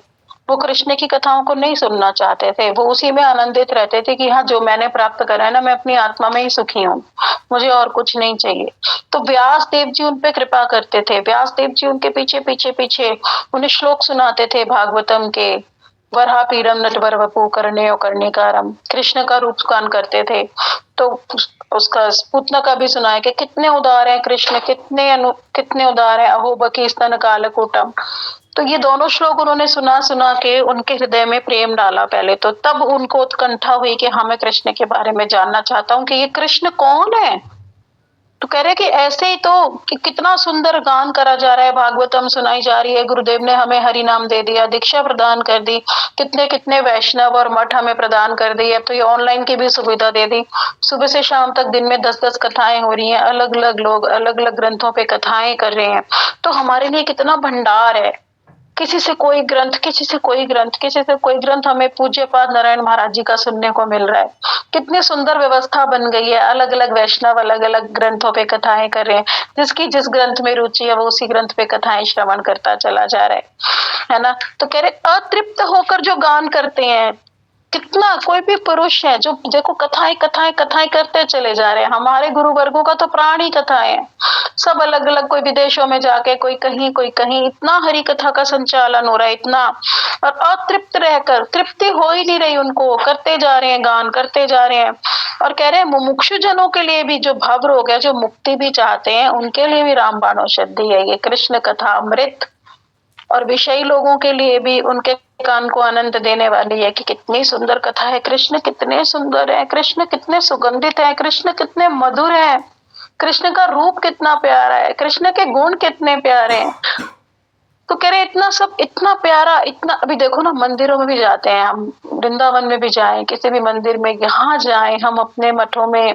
वो कृष्ण की कथाओं को नहीं सुनना चाहते थे, वो उसी में आनंदित रहते थे कि हाँ जो मैंने प्राप्त करा है ना, मैं अपनी आत्मा में ही सुखी हूँ, मुझे और कुछ नहीं चाहिए। तो व्यास देव जी उन पे कृपा करते थे, व्यास देव जी उनके पीछे पीछे पीछे उन्हें श्लोक सुनाते थे भागवतम के। वरहा पीरम नटवर वपु करने कर्णिकारम, कृष्ण का रूप गान करते थे। तो उसका पूतना का भी सुना है कि कितने उदार है कृष्ण, कितने उदार है, अहो बकी स्तन कालकूटम। तो ये दोनों श्लोक उन्होंने सुना सुना के उनके हृदय में प्रेम डाला पहले तो, तब उनको उत्कंठा हुई कि हाँ मैं कृष्ण के बारे में जानना चाहता हूँ कि ये कृष्ण कौन है, तो कह रहे कि ऐसे ही तो कि कितना सुंदर गान करा जा रहा है, भागवतम सुनाई जा रही है, गुरुदेव ने हमें हरि नाम दे दिया, दीक्षा प्रदान कर दी, कितने कितने वैष्णव और मठ हमें प्रदान कर दी, अब तो ये ऑनलाइन की भी सुविधा दे दी, सुबह से शाम तक दिन में 10-10 कथाएं हो रही हैं, अलग अलग लोग अलग अलग ग्रंथों पे कथाएं कर रहे हैं। तो हमारे लिए कितना भंडार है, किसी से कोई ग्रंथ, किसी से कोई ग्रंथ, किसी से कोई ग्रंथ, हमें पूज्य पाद नारायण महाराज जी का सुनने को मिल रहा है। कितनी सुंदर व्यवस्था बन गई है, अलग अलग वैष्णव अलग अलग ग्रंथों पे कथाएं कर रहे हैं, जिसकी जिस ग्रंथ में रुचि है वो उसी ग्रंथ पे कथाएं श्रवण करता चला जा रहा है ना। तो कह रहे अतृप्त होकर जो गान करते हैं, कितना कोई भी पुरुष है जो देखो कथाएं कथाएं कथाएं करते चले जा रहे हैं। हमारे गुरु वर्गों का तो प्राण ही कथाएं है, सब अलग अलग, कोई विदेशों में जाके, कोई कहीं कोई कहीं, इतना हरि कथा का संचालन हो रहा है इतना, और अतृप्त रहकर, तृप्ति हो ही नहीं रही उनको, करते जा रहे हैं, गान करते जा रहे हैं। और कह रहे हैं मुमुक्षु जनों के लिए भी, जो भव रोग है, जो मुक्ति भी चाहते हैं, उनके लिए भी रामबाण औषधि है ये कृष्ण कथा अमृत। और विषयी लोगों के लिए भी उनके कान को आनंद देने वाली है कि कितनी सुंदर कथा है, कृष्ण कितने सुंदर है, कृष्ण कितने सुगंधित है, कृष्ण कितने मधुर है, कृष्ण का रूप कितना प्यारा है, कृष्ण के गुण कितने प्यारे हैं। तो कह रहे इतना सब इतना प्यारा, इतना, अभी देखो ना मंदिरों में भी जाते हैं हम, वृंदावन में भी जाएं, किसी भी मंदिर में, यहाँ जाएं हम, अपने मठों में,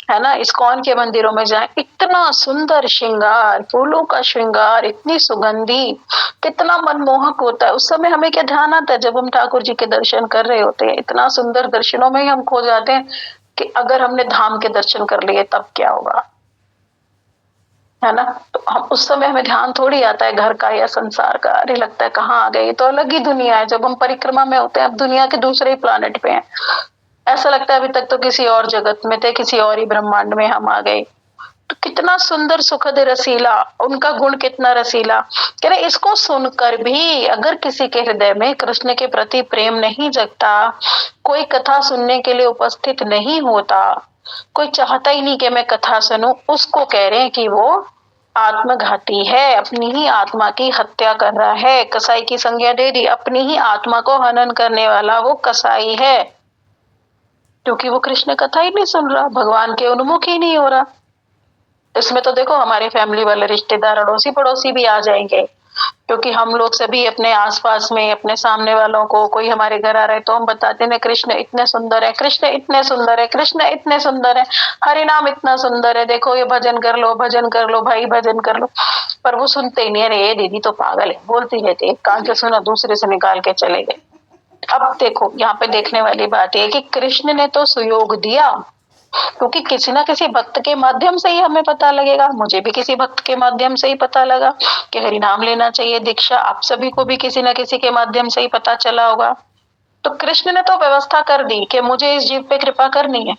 है ना, इस्कॉन के मंदिरों में जाएं, इतना सुंदर श्रृंगार, फूलों का श्रृंगार, इतनी सुगंधी, कितना मनमोहक होता है। उस समय हमें क्या ध्यान आता है, जब हम ठाकुर जी के दर्शन कर रहे होते हैं, इतना सुंदर दर्शनों में ही हम खो जाते हैं कि अगर हमने धाम के दर्शन कर लिए तब क्या होगा, है ना। तो हम उस समय हमें ध्यान थोड़ी आता है घर का या संसार का, अरे लगता है कहाँ आ गए, तो अलग ही दुनिया है। जब हम परिक्रमा में होते हैं, अब दुनिया के दूसरे ही प्लानेट पे हैं, ऐसा लगता है अभी तक तो किसी और जगत में थे, किसी और ही ब्रह्मांड में हम आ गए। तो कितना सुंदर सुखद रसीला, उनका गुण कितना रसीला। कह रहे इसको सुनकर भी अगर किसी के हृदय में कृष्ण के प्रति प्रेम नहीं जगता, कोई कथा सुनने के लिए उपस्थित नहीं होता, कोई चाहता ही नहीं कि मैं कथा सुनूं, उसको कह रहे हैं कि वो आत्मघाती है, अपनी ही आत्मा की हत्या कर रहा है। कसाई की संज्ञा दे दी, अपनी ही आत्मा को हनन करने वाला वो कसाई है, क्योंकि वो कृष्ण कथा ही नहीं सुन रहा, भगवान के उन्मुख ही नहीं हो रहा। इसमें तो देखो हमारे फैमिली वाले रिश्तेदार, अड़ोसी पड़ोसी भी आ जाएंगे, क्योंकि हम लोग सभी अपने आसपास में, अपने सामने वालों को, कोई हमारे घर आ रहे तो हम बताते हैं कृष्ण इतने सुंदर है, कृष्ण इतने सुंदर है, कृष्ण इतने सुंदर है, हरि नाम इतना सुंदर है, देखो ये भजन कर लो, भजन कर लो भाई, भजन कर लो। पर वो सुनते ही नहीं, अरे ये दीदी तो पागल है, बोलती रहती है, एक कान से सुना दूसरे से निकाल के चले गए। अब देखो यहाँ पे देखने वाली बात है कि कृष्ण ने तो सुयोग दिया, क्योंकि किसी ना किसी भक्त के माध्यम से ही हमें पता लगेगा, मुझे भी किसी भक्त के माध्यम से ही पता लगा कि हरि नाम लेना चाहिए दीक्षा, आप सभी को भी किसी ना किसी के माध्यम से ही पता चला होगा। तो कृष्ण ने तो व्यवस्था कर दी कि मुझे इस जीव पे कृपा करनी है,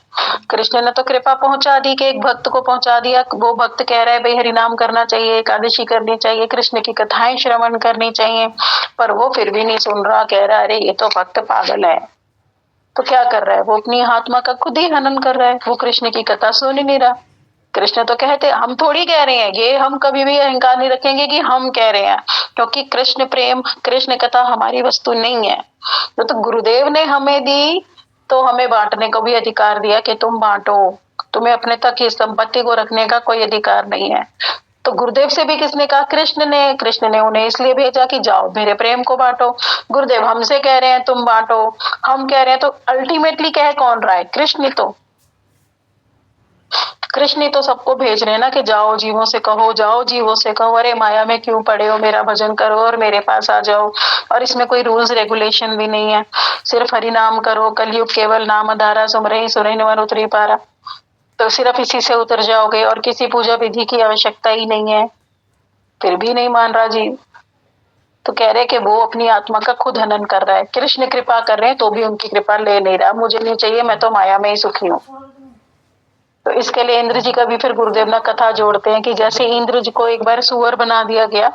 कृष्ण ने तो कृपा पहुंचा दी कि एक भक्त को पहुंचा दिया, वो भक्त कह रहा है भाई हरि नाम करना चाहिए, एकादशी करनी चाहिए, कृष्ण की कथाएं श्रवण करनी चाहिए, पर वो फिर भी नहीं सुन रहा, कह रहा है अरे ये तो भक्त पागल है। तो क्या कर रहा है वो, अपनी आत्मा का खुद ही हनन कर रहा है, वो कृष्ण की कथा सुन ही नहीं रहा। कृष्ण तो कहते, हम थोड़ी कह रहे हैं ये, हम कभी भी अहंकार नहीं रखेंगे कि हम कह रहे हैं, क्योंकि कृष्ण प्रेम, कृष्ण कथा हमारी वस्तु नहीं है। तो गुरुदेव ने हमें दी, तो हमें बांटने को भी अधिकार दिया कि तुम बांटो, तुम्हें अपने तक ही संपत्ति को रखने का कोई अधिकार नहीं है। तो गुरुदेव से भी किसने कहा, कृष्ण ने उन्हें इसलिए भेजा कि जाओ मेरे प्रेम को बांटो। गुरुदेव हमसे कह रहे हैं तुम बांटो, हम कह रहे हैं, तो अल्टीमेटली कह कौन रहा है, कृष्ण तो, कृष्ण ही तो सबको भेज रहे हैं ना कि जाओ जीवों से कहो, जाओ जीवों से कहो, अरे माया में क्यों पड़े हो, मेरा भजन करो और मेरे पास आ जाओ। और इसमें कोई रूल्स रेगुलेशन भी नहीं है, सिर्फ हरि नाम करो, कलयुग केवल नाम धारा, सुमरहि सुरहि नवर उतरी पारा, तो सिर्फ इसी से उतर जाओगे और किसी पूजा विधि की आवश्यकता ही नहीं है। फिर भी नहीं मान रहा जीव, तो कह रहे कि वो अपनी आत्मा का खुद हनन कर रहा है, कृष्ण कृपा कर रहे हैं तो भी उनकी कृपा ले नहीं रहा, मुझे नहीं चाहिए, मैं तो माया में ही सुखी हूँ। तो इसके लिए इंद्र जी का भी फिर गुरुदेव ना कथा जोड़ते हैं कि जैसे इंद्र जी को एक बार सुअर बना दिया गया,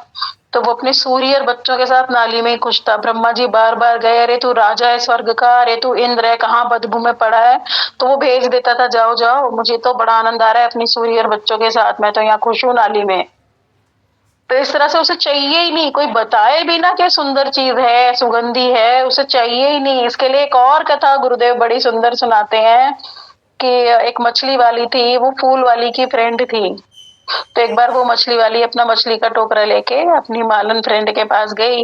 तो वो अपने सूर्य बच्चों के साथ नाली में ही खुश था। ब्रह्मा जी बार बार गए, अरे तू राजा है स्वर्ग का, अरे तू इंद्र है, कहाँ बदबू में पड़ा है, तो वो भेज देता था, जाओ जाओ, मुझे तो बड़ा आनंद आ रहा है अपनी सूर्य बच्चों के साथ, मैं तो यहाँ खुश हूँ नाली में। तो इस तरह से उसे चाहिए ही नहीं, कोई बताए भी ना कि सुंदर चीज है, सुगंधी है, उसे चाहिए ही नहीं। इसके लिए एक और कथा गुरुदेव बड़ी सुंदर सुनाते हैं कि एक मछली वाली थी, वो फूल वाली की फ्रेंड थी। तो एक बार वो मछली वाली अपना मछली का टोकरा लेके अपनी मालन फ्रेंड के पास गई।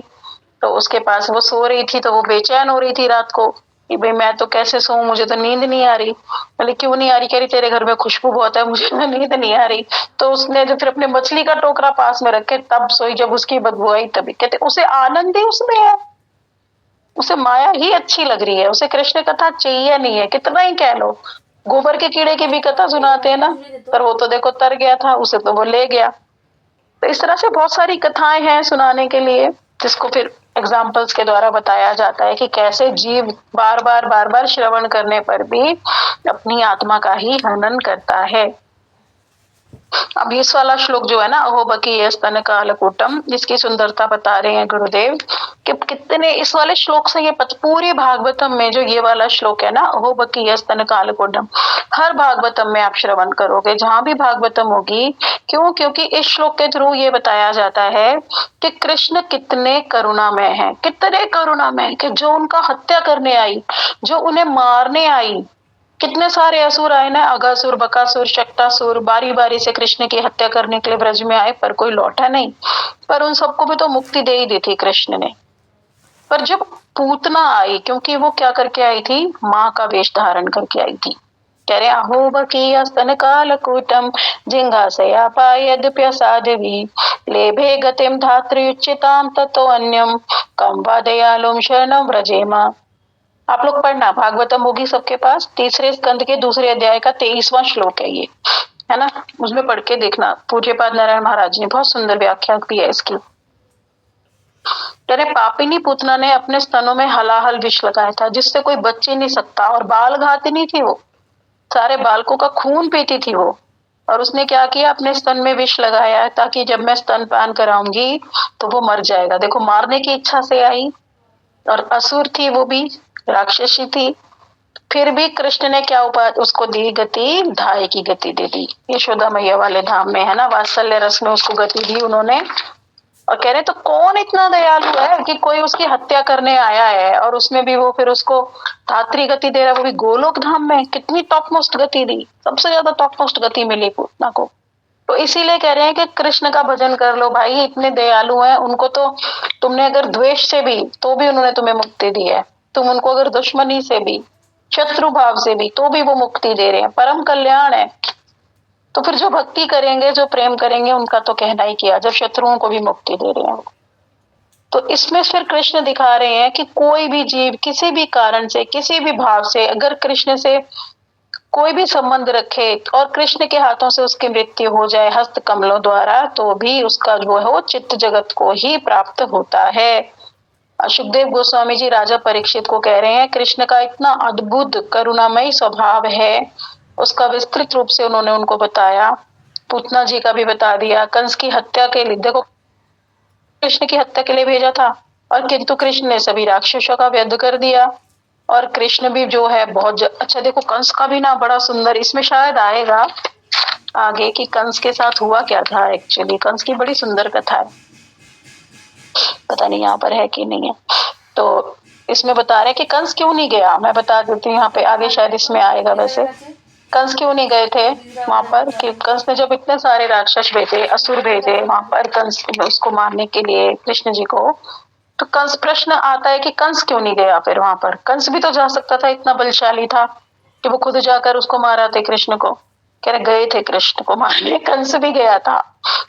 तो उसके पास वो सो रही थी, तो वो बेचैन हो रही थी रात को कि भाई मैं तो कैसे सोऊं, मुझे तो नींद नहीं आ रही। बोले क्यों नहीं आ रही? कह रही तेरे घर में खुशबू बहुत है, मुझे ना नींद नहीं आ रही। तो उसने जो फिर अपने मछली का टोकरा पास में रखे तब सोई, जब उसकी बदबू आई तभी। कहते उसे आनंद ही उसमें है, उसे माया ही अच्छी लग रही है, उसे कृष्ण कथा चाहिए नहीं है, कितना ही कह लो। गोबर के कीड़े की भी कथा सुनाते हैं ना, पर वो तो देखो तर गया था, उसे तो वो ले गया। तो इस तरह से बहुत सारी कथाएं हैं सुनाने के लिए, जिसको फिर एग्जाम्पल्स के द्वारा बताया जाता है कि कैसे जीव बार बार श्रवण करने पर भी अपनी आत्मा का ही हनन करता है। अब इस वाला श्लोक जो है ना, अहो बकी स्तन कालकूटम, जिसकी सुंदरता बता रहे हैं गुरुदेव कि कितने इस वाले श्लोक से ये पूरे भागवतम में जो ये वाला श्लोक है ना, अहो बकी स्तन कालकूटम, हर भागवतम में आप श्रवण करोगे जहां भी भागवतम होगी। क्यों? क्योंकि इस श्लोक के थ्रू ये बताया जाता है कि कृष्ण कितने करुणामय हैं, कितने करुणामय कि जो उनका हत्या करने आई, जो उन्हें मारने आई, कितने सारे असुर आए ना, अगासुर, बकासुर, शक्तासुर, बारी बारी से कृष्ण की हत्या करने के लिए ब्रज में आए, पर कोई लौटा नहीं। पर उन सबको भी तो मुक्ति दे ही दी थी कृष्ण ने। पर जब पूतना आई, क्योंकि वो क्या करके आई थी, माँ का वेश धारण करके आई थी। कह रहे अहो बकीय स्तन कालकूटम जिंघासया पायद्य साध्वी लेभे गतिम धात्र्युच्चिताम ततो अन्यम कम वा दयालुम शरणम व्रजेमा। आप लोग पढ़ना, भागवतम होगी सबके पास, तीसरे स्कंद के दूसरे अध्याय का 23वां श्लोक है ये, है ना, उसमें पढ़ के देखना। पूज्यपाद नारायण महाराज ने बहुत सुंदर व्याख्या की है इसकी। तेरे पापिनी पूतना ने अपने स्तनों में हलाहल विष लगाया था, जिससे कोई बच ही नहीं सकता, और बाल घातिनी थी वो, सारे बालकों का खून पीती थी वो। और उसने क्या किया, अपने स्तन में विष लगाया ताकि जब मैं स्तन पान कराऊंगी तो वो मर जाएगा। देखो मारने की इच्छा से आई, और असुर थी वो भी, राक्षसी थी। फिर भी कृष्ण ने क्या उपाय उसको दी, गति, धाय की गति दे दी। यशोदा मैया वाले धाम में, है ना, वात्सल्य रस में उसको गति दी उन्होंने। और कह रहे तो कौन इतना दयालु है कि कोई उसकी हत्या करने आया है और उसमें भी वो फिर उसको धात्री गति दे रहा है, वो भी गोलोक धाम में। कितनी टॉप मोस्ट गति दी, सबसे ज्यादा टॉप मोस्ट गति मिली पूतना को। तो इसीलिए कह रहे हैं कि कृष्ण का भजन कर लो भाई, इतने दयालु हैं। उनको तो तुमने अगर द्वेष से भी तो भी उन्होंने तुम्हें मुक्ति दी है, तुम उनको अगर दुश्मनी से भी, शत्रु भाव से भी, तो भी वो मुक्ति दे रहे हैं, परम कल्याण है। तो फिर जो भक्ति करेंगे, जो प्रेम करेंगे, उनका तो कहना ही किया, जब शत्रुओं को भी मुक्ति दे रहे हैं। तो इसमें फिर कृष्ण दिखा रहे हैं कि कोई भी जीव किसी भी कारण से, किसी भी भाव से अगर कृष्ण से कोई भी संबंध रखे और कृष्ण के हाथों से उसकी मृत्यु हो जाए हस्त कमलों द्वारा, तो भी उसका जो है वो चित्त जगत को ही प्राप्त होता है। सुखदेव गोस्वामी जी राजा परीक्षित को कह रहे हैं, कृष्ण का इतना अद्भुत करुणामयी स्वभाव है, उसका विस्तृत रूप से उन्होंने उनको बताया। पूतना जी का भी बता दिया। कंस की हत्या के लिए, देखो कृष्ण की हत्या के लिए भेजा था, और किंतु कृष्ण ने सभी राक्षसों का वध कर दिया। और कृष्ण भी जो है बहुत अच्छा, देखो कंस का भी ना बड़ा सुंदर, इसमें शायद आएगा आगे कि कंस के साथ हुआ क्या था। एक्चुअली कंस की बड़ी सुंदर कथा है, पता नहीं यहाँ पर है कि नहीं है। तो इसमें बता रहे कि कंस क्यों नहीं गया, मैं बता देती हूँ यहाँ पे, आगे शायद इसमें आएगा। वैसे कंस क्यों नहीं गए थे वहां पर, कि कंस ने जब इतने सारे राक्षस भेजे, असुर भेजे वहां पर कंस उसको मारने के लिए कृष्ण जी को, तो कंस, प्रश्न आता है कि कंस क्यों नहीं गया फिर वहां पर। कंस भी तो जा सकता था, इतना बलशाली था कि वो खुद जाकर उसको मारा थे कृष्ण को। कह रहे गए थे कृष्ण को मारने, कंस भी गया था,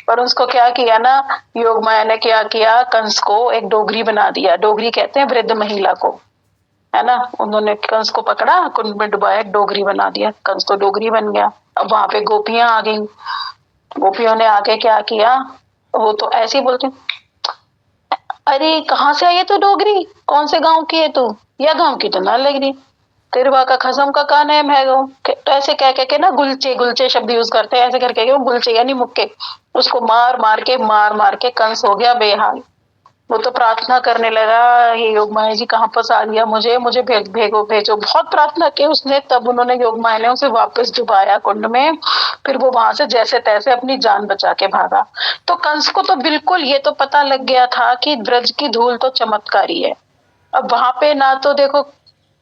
पर उसको क्या किया ना, योग माया ने क्या किया, कंस को एक डोगरी बना दिया। डोगरी कहते हैं वृद्ध महिला को, है ना। उन्होंने कंस को पकड़ा, कुंड में डुबाया, डोगरी बना दिया, कंस तो डोगरी बन गया। अब वहां पे गोपियां आ गई, गोपियों ने आके क्या किया, वो तो ऐसे ही बोलते, अरे कहाँ से आई है तू डोगरी, कौन से गांव की है तू, या गांव की तो ना लग रही, तेरे बा का खसम का नेम है वो। तो ऐसे कह के ना, गुलचे गुलचे शब्द यूज करते हैं, ऐसे करके वो गुलचे यानी मुक्के, उसको मार मार के कंस हो गया बेहाल। वो तो प्रार्थना करने लगा, हे योग माया जी कहाँ फंसा दिया मुझे, मुझे भेगो भेजो। बहुत प्रार्थना की उसने, तब उन्होंने योग माया ने उसे वापस डुबाया कुंड में। फिर वो वहां से जैसे तैसे अपनी जान बचा के भागा। तो कंस को तो बिल्कुल ये तो पता लग गया था कि ब्रज की धूल तो चमत्कारी है। अब वहां पे ना तो देखो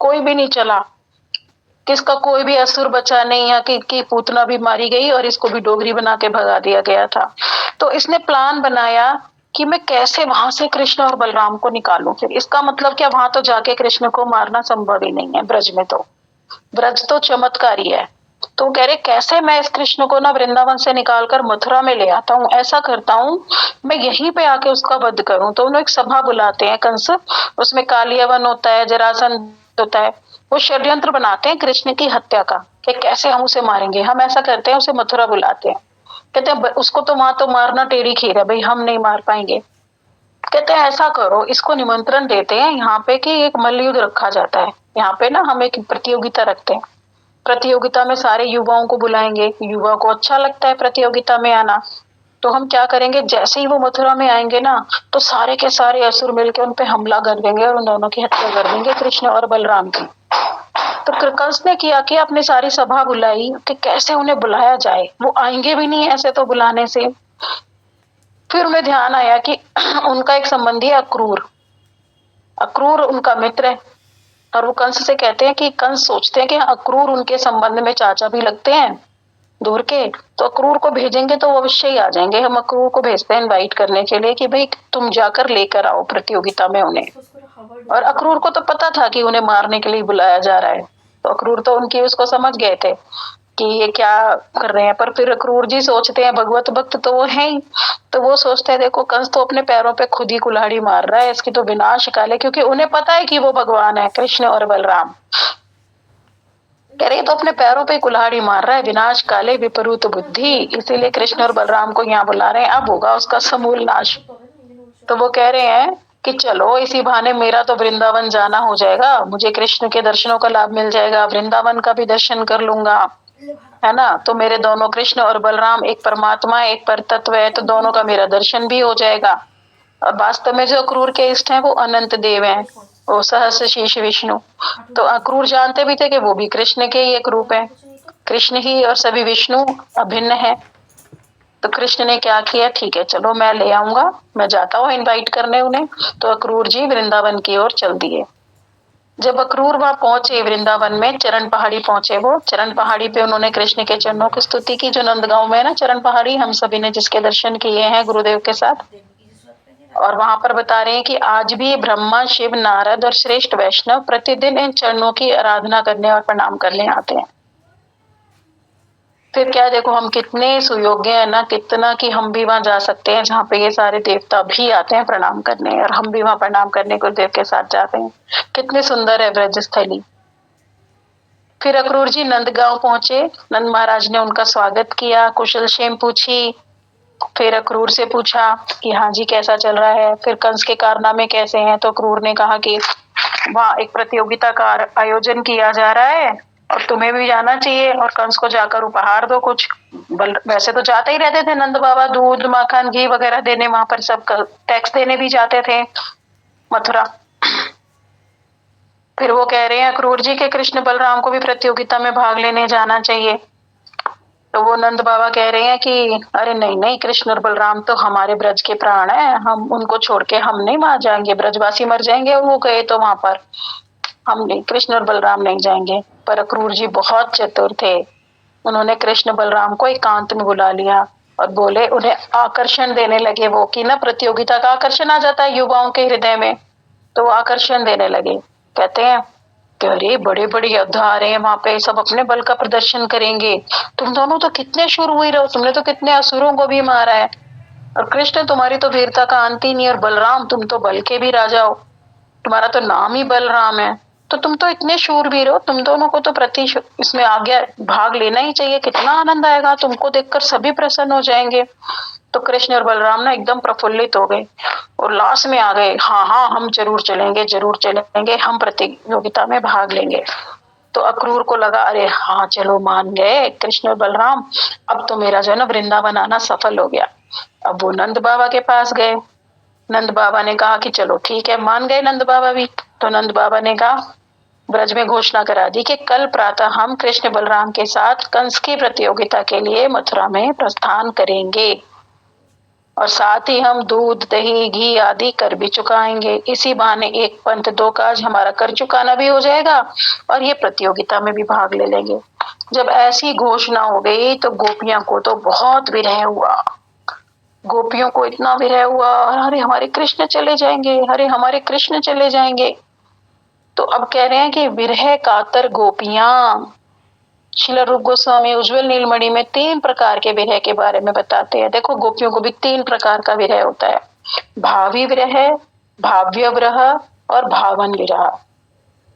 कोई भी नहीं चला, किसका कोई भी असुर बचा नहीं, या कि पूतना भी मारी गई और इसको भी डोगरी बना के भगा दिया गया था। तो इसने प्लान बनाया कि मैं कैसे वहां से कृष्ण और बलराम को निकालूं। फिर इसका मतलब क्या, वहां तो जाके कृष्ण को मारना संभव ही नहीं है ब्रज में, तो ब्रज तो चमत्कारी है। तो कह रहे कैसे मैं इस कृष्ण को ना वृंदावन से निकालकर मथुरा में ले आता हूँ, ऐसा करता हूँ मैं यहीं पे आके उसका वध करूं। तो उन्होंने एक सभा बुलाते हैं कंस, उसमें कालियावन होता है, जरासंध होता है, वो षड्यंत्र बनाते हैं कृष्ण की हत्या का कि कैसे हम उसे मारेंगे। हम ऐसा करते हैं, उसे मथुरा बुलाते हैं, कहते हैं उसको तो वहां तो मारना टेढ़ी खीर है भाई, हम नहीं मार पाएंगे। कहते हैं ऐसा करो, इसको निमंत्रण देते हैं यहाँ पे कि एक मल्लयुद्ध रखा जाता है, यहाँ पे ना हम एक प्रतियोगिता रखते हैं, प्रतियोगिता में सारे युवाओं को बुलाएंगे, युवा को अच्छा लगता है प्रतियोगिता में आना। तो हम क्या करेंगे, जैसे ही वो मथुरा में आएंगे ना, तो सारे के सारे असुर मिलकर उन पे हमला कर देंगे और उन दोनों की हत्या कर देंगे, कृष्ण और बलराम की। तो कंस ने किया कि अपनी सारी सभा बुलाई कि कैसे उन्हें बुलाया जाए, वो आएंगे भी नहीं ऐसे तो बुलाने से। फिर उन्हें ध्यान आया कि उनका एक संबंधी है अक्रूर, अक्रूर उनका मित्र है। और वो कंस से कहते हैं कि कंस सोचते हैं कि अक्रूर उनके संबंध में चाचा भी लगते हैं दूर के, तो अक्रूर को भेजेंगे तो वो अवश्य ही आ जाएंगे। हम अक्रूर को भेजते हैं इनवाइट करने के लिए कि भाई तुम जाकर लेकर आओ प्रतियोगिता में उन्हें। और अक्रूर को तो पता था कि उन्हें मारने के लिए बुलाया जा रहा है, तो अक्रूर तो उनकी उसको समझ गए थे कि ये क्या कर रहे हैं। पर फिर अक्रूर जी सोचते हैं, भगवत भक्त तो वो है ही, तो वो सोचते हैं देखो कंस तो अपने पैरों पे खुद ही कुल्हाड़ी मार रहा है, इसकी तो विनाश काल है, क्योंकि उन्हें पता है कि वो भगवान है कृष्ण और बलराम। कह रहे तो अपने पैरों पे कुल्हाड़ी मार रहा है, विनाश काले विपरीत बुद्धि, इसीलिए कृष्ण और बलराम को यहाँ बुला रहे हैं, अब होगा उसका समूल नाश। तो वो कह रहे हैं कि चलो इसी बहाने मेरा तो वृंदावन जाना हो जाएगा, मुझे कृष्ण के दर्शनों का लाभ मिल जाएगा, वृंदावन का भी दर्शन कर लूंगा, है ना। तो मेरे दोनों कृष्ण और बलराम एक परमात्मा है, एक परतत्व है, तो दोनों का मेरा दर्शन भी हो जाएगा। और वास्तव में जो अक्रूर के इष्ट हैं वो अनंत देव हैं, वो सहस्र शीर्ष विष्णु। तो अक्रूर जानते भी थे कि वो भी कृष्ण के ही एक रूप है, कृष्ण ही और सभी विष्णु अभिन्न है। तो कृष्ण ने क्या किया, ठीक है चलो मैं ले आऊंगा, मैं जाता हूँ इनवाइट करने उन्हें। तो अक्रूर जी वृंदावन की ओर चल दिए। जब अक्रूर वहां पहुंचे वृंदावन में, चरण पहाड़ी पहुंचे, वो चरण पहाड़ी पे उन्होंने कृष्ण के चरणों की स्तुति की, जो नंदगांव में है ना चरण पहाड़ी, हम सभी ने जिसके दर्शन किए हैं गुरुदेव के साथ। और वहां पर बता रहे हैं कि आज भी ब्रह्मा, शिव, नारद और श्रेष्ठ वैष्णव प्रतिदिन इन चरणों की आराधना करने और प्रणाम करने आते हैं। फिर क्या देखो हम कितने सुयोग्य है ना, कितना कि हम भी वहां जा सकते हैं जहाँ पे ये सारे देवता भी आते हैं प्रणाम करने, और हम भी वहां प्रणाम करने गुरुदेव के साथ जाते हैं। कितनी सुंदर है ब्रज स्थली। फिर अक्रूर जी नंदगांव पहुंचे, नंद महाराज ने उनका स्वागत किया, कुशल क्षेम पूछी। फिर अक्रूर से पूछा कि हाँ जी कैसा चल रहा है, फिर कंस के कारनामे कैसे हैं। तो अक्रूर ने कहा कि वहाँ एक प्रतियोगिता का आयोजन किया जा रहा है और तुम्हें भी जाना चाहिए, और कंस को जाकर उपहार दो कुछ। वैसे तो जाते ही रहते थे नंद बाबा, दूध माखन घी वगैरह देने, वहां पर सब टैक्स देने भी जाते थे मथुरा। फिर वो कह रहे हैं अक्रूर जी के कृष्ण बलराम को भी प्रतियोगिता में भाग लेने जाना चाहिए। तो वो नंद बाबा कह रहे हैं कि अरे नहीं नहीं, कृष्ण और बलराम तो हमारे ब्रज के प्राण है, हम उनको छोड़ के हम नहीं वहां जाएंगे, ब्रजवासी मर जाएंगे और वो गए तो वहां पर, हम नहीं, कृष्ण और बलराम नहीं जाएंगे। पर अक्रूर जी बहुत चतुर थे, उन्होंने कृष्ण बलराम को एकांत में बुला लिया और बोले, उन्हें आकर्षण देने लगे। वो कि ना प्रतियोगिता का आकर्षण आ जाता है युवाओं के हृदय में, तो आकर्षण देने लगे। कहते हैं कि अरे बड़े बड़े योद्धा आ रहे हैं वहां पे, सब अपने बल का प्रदर्शन करेंगे, तुम दोनों तो कितने शूरवीर हो, तुमने तो कितने असुरों को भी मारा है, और कृष्ण तुम्हारी तो वीरता का अंत ही नहीं, और बलराम तुम तो बल के भी राजा हो, तुम्हारा तो नाम ही बलराम है, तो तुम तो इतने शूरवीर हो, तुम दोनों को तो इसमें आगे भाग लेना ही चाहिए, कितना आनंद आएगा, तुमको देखकर सभी प्रसन्न हो जाएंगे। तो कृष्ण और बलराम ना एकदम प्रफुल्लित हो गए और लास्ट में आ गए, हाँ हाँ हम जरूर चलेंगे, जरूर चलेंगे, हम प्रतियोगिता में भाग लेंगे। तो अक्रूर को लगा अरे हाँ चलो मान गए कृष्ण और बलराम, अब तो मेरा जो है ना वृंदावन आना सफल हो गया। अब वो नंद बाबा के पास गए, नंद बाबा ने कहा कि चलो ठीक है, मान गए नंद बाबा भी। तो नंद बाबा ने कहा, ब्रज में घोषणा करा दी कि कल प्रातः हम कृष्ण बलराम के साथ कंस की प्रतियोगिता के लिए मथुरा में प्रस्थान करेंगे। और साथ ही हम दूध, दही, घी आदि कर भी चुकाएंगे। इसी बहाने एक पंथ दो काज हमारा कर चुकाना भी हो जाएगा और ये प्रतियोगिता में भी भाग ले लेंगे। जब ऐसी घोषणा हो गई तो गोपियां को तो बहुत विरह हुआ। गोपियों को इतना विरह हुआ, अरे हमारे कृष्ण चले जाएंगे, अरे हमारे कृष्ण चले जाएंगे। तो अब कह रहे हैं कि विरह कातर गोपियां। श्रील रूप गोस्वामी उज्जवल नीलमणि में 3 प्रकार के विरह के बारे में बताते हैं। देखो गोपियों को भी 3 प्रकार का विरह होता है, भावी विरह, भाव्य विरह और भावन विरह।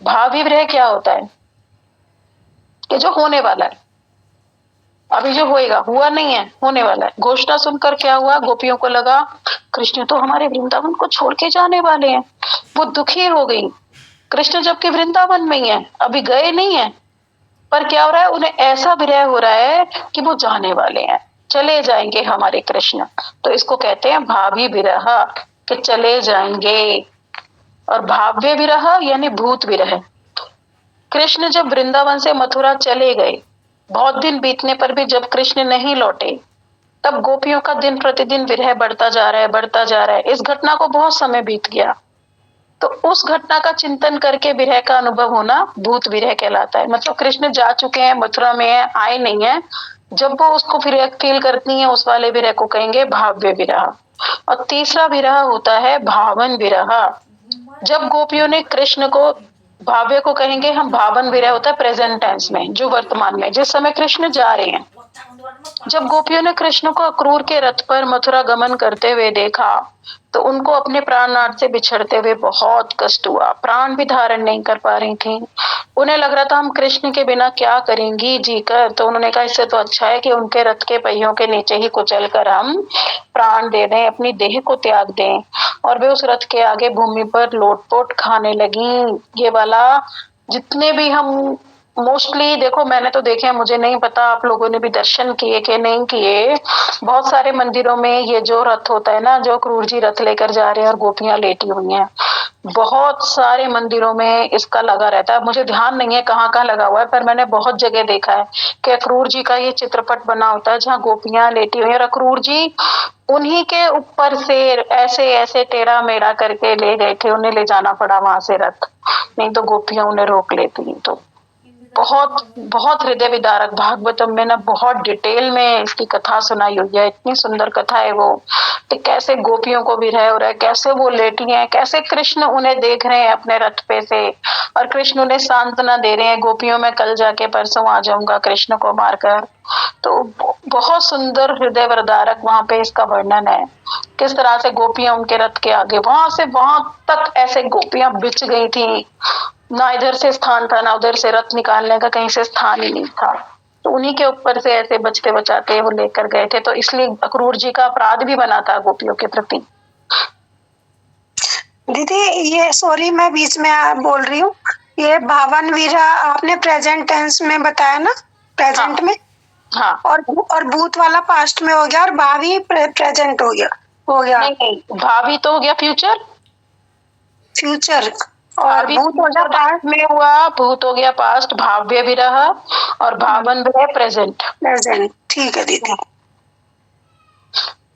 भावी विरह क्या होता है कि जो होने वाला है, अभी जो होएगा, हुआ नहीं है, होने वाला है। घोषणा सुनकर क्या हुआ, गोपियों को लगा कृष्ण तो हमारे वृंदावन को छोड़ के जाने वाले हैं। वो दुखी हो गई। कृष्ण जबकि वृंदावन में ही है, अभी गए नहीं है, पर क्या हो रहा है, उन्हें ऐसा विरह हो रहा है कि वो जाने वाले हैं, चले जाएंगे हमारे कृष्ण। तो इसको कहते हैं भावी विरह, कि चले जाएंगे। और भाव्य विरह यानी भूत विरह। कृष्ण जब वृंदावन से मथुरा चले गए, बहुत दिन बीतने पर भी जब कृष्ण नहीं लौटे, तब गोपियों का दिन प्रतिदिन विरह बढ़ता जा रहा है, बढ़ता जा रहा है। इस घटना को बहुत समय बीत गया, तो उस घटना का चिंतन करके विरह का अनुभव होना भूत विरह कहलाता है। मतलब कृष्ण जा चुके हैं, मथुरा में है, आए नहीं है, जब वो उसको फिर फील करती है, उस वाले विरह को कहेंगे भाव्य विरह। और तीसरा विरह होता है भावन विरह। जब गोपियों ने कृष्ण को, भाव्य को कहेंगे हम, भावन विरह होता है प्रेजेंट टेंस में, जो वर्तमान में, जिस समय कृष्ण जा रहे हैं। जब गोपियों ने कृष्ण को अक्रूर के रथ पर मथुरा गमन करते हुए देखा, तो उनको अपने प्राणनाथ से बिछड़ते हुए बहुत कष्ट हुआ। प्राण भी धारण नहीं कर पा रही थी। उन्हें लग रहा था हम कृष्ण के बिना क्या करेंगी जीकर। तो उन्होंने कहा इससे तो अच्छा है कि उनके रथ के पहियों के नीचे ही कुचल कर हम प्राण दे दें, अपनी देह को त्याग दें। और वे उस रथ के आगे भूमि पर लोटपोट खाने लगी। ये वाला जितने भी हम मोस्टली, देखो मैंने तो देखे हैं, मुझे नहीं पता आप लोगों ने भी दर्शन किए कि नहीं किए। बहुत सारे मंदिरों में ये जो रथ होता है ना, जो क्रूर जी रथ लेकर जा रहे हैं और गोपियां लेटी हुई हैं, बहुत सारे मंदिरों में इसका लगा रहता है। मुझे ध्यान नहीं है कहाँ कहाँ लगा हुआ है, पर मैंने बहुत जगह देखा है कि अक्रूर जी का ये चित्रपट बना होता है जहाँ गोपियां लेटी हुई है और अक्रूर जी उन्हीं के ऊपर से ऐसे ऐसे टेढ़ा मेढ़ा करके ले गए थे। उन्हें ले जाना पड़ा वहां से रथ, नहीं तो गोपियां उन्हें रोक लेती। तो बहुत बहुत हृदय विदारक, भागवतम में ना बहुत डिटेल में इसकी कथा सुनाई हुई है। इतनी सुंदर कथा है वो, कि कैसे गोपियों को विरह हो रहा है, कैसे वो लेटी हैं, कैसे कृष्ण उन्हें देख रहे हैं अपने रथ पे से, और कृष्ण उन्हें सांत्वना दे रहे हैं, गोपियों में कल जाके परसों आ जाऊंगा कृष्ण को मारकर। तो बहुत सुंदर हृदय विदारक वहां पे इसका वर्णन है, किस तरह से गोपियां उनके रथ के आगे, वहां से वहां तक ऐसे गोपियां बिछ गई थी, ना इधर से स्थान था ना उधर से, रथ निकालने का कहीं से स्थान ही नहीं था। तो उन्हीं के ऊपर से ऐसे बचते बचाते वो लेकर गए थे। तो इसलिए अक्रूर जी का अपराध भी बना था गोपियों के प्रति। दीदी ये सॉरी मैं बीच में बोल रही हूँ, ये भावन वीरा आपने प्रेजेंट टेंस में बताया ना, प्रेजेंट में, हाँ और भूत वाला पास्ट में हो गया और भावी प्रेजेंट हो गया। नहीं, भावी तो हो गया फ्यूचर, फ्यूचर, और भूत हो गया पास्ट में हुआ, भूत हो गया पास्ट, भाव्य विरह, और भावन विरह प्रेजेंट। ठीक है दीदी।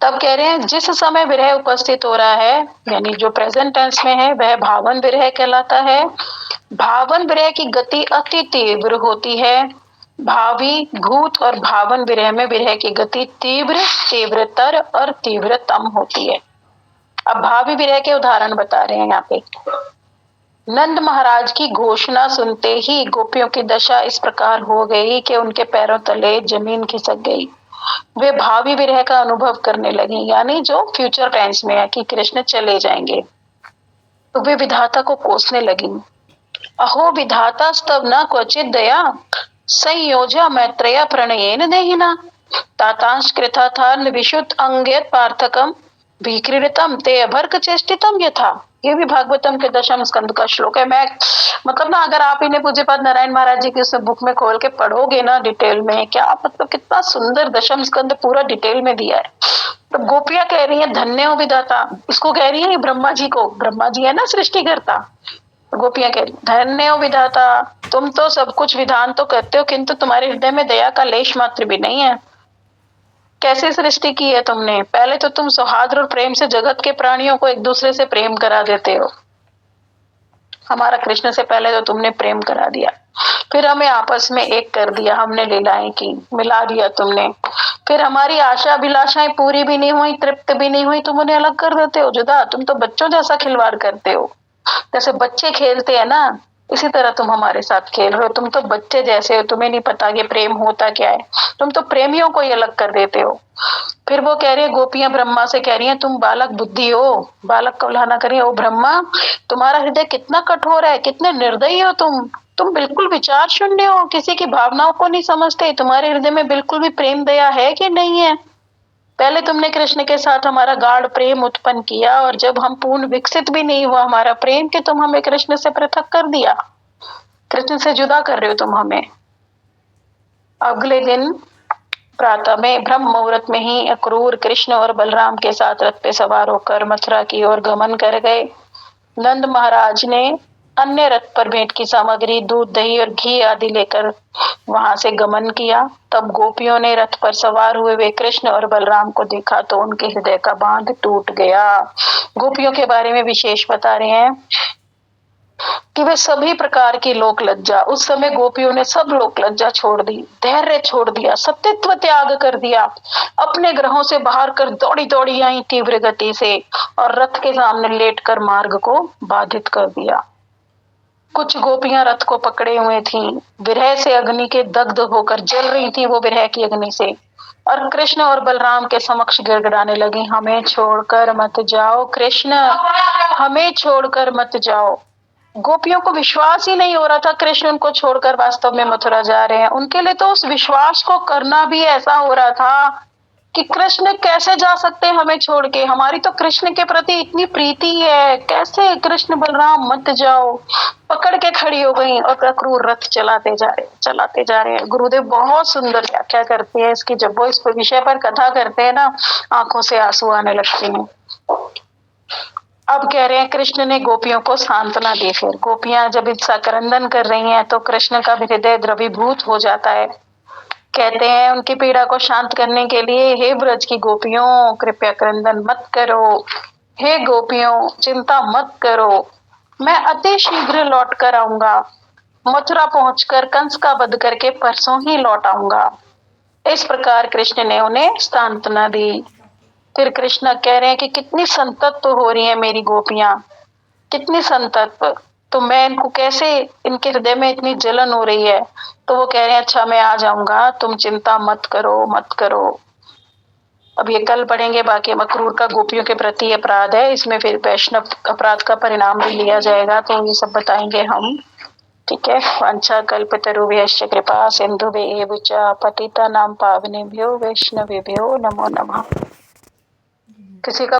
तब कह रहे हैं जिस समय विरह उपस्थित हो रहा है, यानी जो प्रेजेंट टेंस में है, वह भावन विरह कहलाता है। भावन विरह की गति अति तीव्र होती है। भावी, भूत और भावन विरह में विरह की गति तीव्र, तीव्रतर और तीव्रतम होती है। अब भावी विरह के उदाहरण बता रहे हैं यहाँ पे। नंद महाराज की घोषणा सुनते ही गोपियों की दशा इस प्रकार हो गई कि उनके पैरों तले जमीन खिसक गई। वे भावी विरह का अनुभव करने लगी, यानी जो फ्यूचर टेंस में है कि कृष्ण चले जाएंगे। तो वे विधाता को कोसने लगी, अहो विधाता स्तव न क्वचित दया, संयोजा मैत्रेय प्रणयेन देहिना, तातांश कृथा था विशुद्ध अंगेत पार्थकम, विक्रीड़ितम ते अभर्क चेष्टितम यथा। ये भी भागवतम के 10वें स्कंद का श्लोक है। मैं मतलब ना, अगर आप इन्हें पूज्यपाद नारायण महाराज जी की उस बुक में खोल के पढ़ोगे ना डिटेल में, क्या मतलब कितना सुंदर 10वां स्कंद पूरा डिटेल में दिया है। तो गोपियां कह रही है धन्य हो विधाता, इसको कह रही है ब्रह्मा जी को, ब्रह्मा जी है ना सृष्टिकर्ता। गोपियां कह रही धन्य हो विधाता, तुम तो सब कुछ विधान तो करते हो, किंतु तुम्हारे हृदय में दया का लेश मात्र भी नहीं है। कैसे सृष्टि की है तुमने? पहले तो तुम सौहार्द और प्रेम से जगत के प्राणियों को एक दूसरे से प्रेम करा देते हो। हमारा कृष्ण से पहले तो तुमने प्रेम करा दिया, फिर हमें आपस में एक कर दिया, हमने लीलाएं की, मिला दिया तुमने। फिर हमारी आशा अभिलाषाएं पूरी भी नहीं हुई, तृप्त भी नहीं हुई, तुम उन्हें अलग कर देते हो जुदा। तुम तो बच्चों जैसा खिलवाड़ करते हो, जैसे बच्चे खेलते हैं ना, इसी तरह तुम हमारे साथ खेल रहे हो। तुम तो बच्चे जैसे हो, तुम्हें नहीं पता कि प्रेम होता क्या है, तुम तो प्रेमियों को ही अलग कर देते हो। फिर वो कह रही है, गोपियां ब्रह्मा से कह रही हैं, तुम बालक बुद्धि हो, बालक को भला ना करिए। ओ ब्रह्मा, तुम्हारा हृदय कितना कठोर है, कितने निर्दयी हो तुम बिल्कुल विचार शून्य हो, किसी की भावनाओं को नहीं समझते। तुम्हारे हृदय में बिल्कुल भी प्रेम दया है कि नहीं है? पहले तुमने कृष्ण के साथ हमारा गाढ़ प्रेम उत्पन्न किया, और जब हम पूर्ण विकसित भी नहीं हुआ हमारा प्रेम, कि तुम हमें कृष्ण से पृथक कर दिया, कृष्ण से जुदा कर रहे हो तुम हमें। अगले दिन प्रातः में ब्रह्म मुहूर्त में ही अक्रूर कृष्ण और बलराम के साथ रथ पे सवार होकर मथुरा की ओर गमन कर गए। नंद महाराज ने अन्य रथ पर भेंट की सामग्री, दूध, दही और घी आदि लेकर वहां से गमन किया। तब गोपियों ने रथ पर सवार हुए वे कृष्ण और बलराम को देखा तो उनके हृदय का बांध टूट गया। गोपियों के बारे में विशेष बता रहे हैं कि वे सभी प्रकार की लोक लज्जा, उस समय गोपियों ने सब लोक लज्जा छोड़ दी, धैर्य छोड़ दिया, सत्यत्व त्याग कर दिया, अपने ग्रहों से बाहर कर दौड़ी दौड़ी आई तीव्र गति से, और रथ के सामने लेटकर मार्ग को बाधित कर दिया। कुछ गोपियां रथ को पकड़े हुए थीं, विरह से अग्नि के दग्ध होकर जल रही थी वो विरह की अग्नि से, और कृष्ण और बलराम के समक्ष गिड़गिड़ाने लगी, हमें छोड़कर मत जाओ कृष्ण, हमें छोड़कर मत जाओ। गोपियों को विश्वास ही नहीं हो रहा था कृष्ण उनको छोड़कर वास्तव में मथुरा जा रहे हैं। उनके लिए तो उस विश्वास को करना भी ऐसा हो रहा था कि कृष्ण कैसे जा सकते हैं हमें छोड़ के, हमारी तो कृष्ण के प्रति इतनी प्रीति है, कैसे कृष्ण बलराम मत जाओ। पकड़ के खड़ी हो गई और अक्रूर रथ चलाते जा रहे हैं। गुरुदेव बहुत सुंदर व्याख्या करते हैं इसकी, जब वो इस विषय पर कथा करते हैं ना, आंखों से आंसू आने लगते हैं। अब कह रहे हैं कृष्ण ने गोपियों को सांत्वना दी। फिर गोपियां जब इसका क्रंदन कर रही हैं तो कृष्ण का भी हृदय द्रवीभूत हो जाता है। कहते हैं उनकी पीड़ा को शांत करने के लिए, हे ब्रज की गोपियों कृपया क्रंदन मत करो, हे गोपियों चिंता मत करो, मैं अति शीघ्र लौट कर आऊंगा, मथुरा पहुंचकर कंस का वध करके परसों ही लौट आऊंगा। इस प्रकार कृष्ण ने उन्हें सांत्वना दी। फिर कृष्ण कह रहे हैं कि कितनी संतप्त हो रही है मेरी गोपियां, कितनी संतप्त, तो मैं इनको कैसे, इनके हृदय में इतनी जलन हो रही है। तो वो कह रहे हैं अच्छा मैं आ जाऊंगा, तुम चिंता मत करो मत करो। अब ये कल पढ़ेंगे, बाकी अक्रूर का गोपियों के प्रति अपराध है, इसमें फिर वैष्णव अपराध का परिणाम भी लिया जाएगा, तो ये सब बताएंगे हम। ठीक है। वांछा कल्पतरुभ्यश्च कृपा सिन्धुभ्येव च पतितानां पावनेभ्यो वैष्णवेभ्यो नमो नमः। किसी का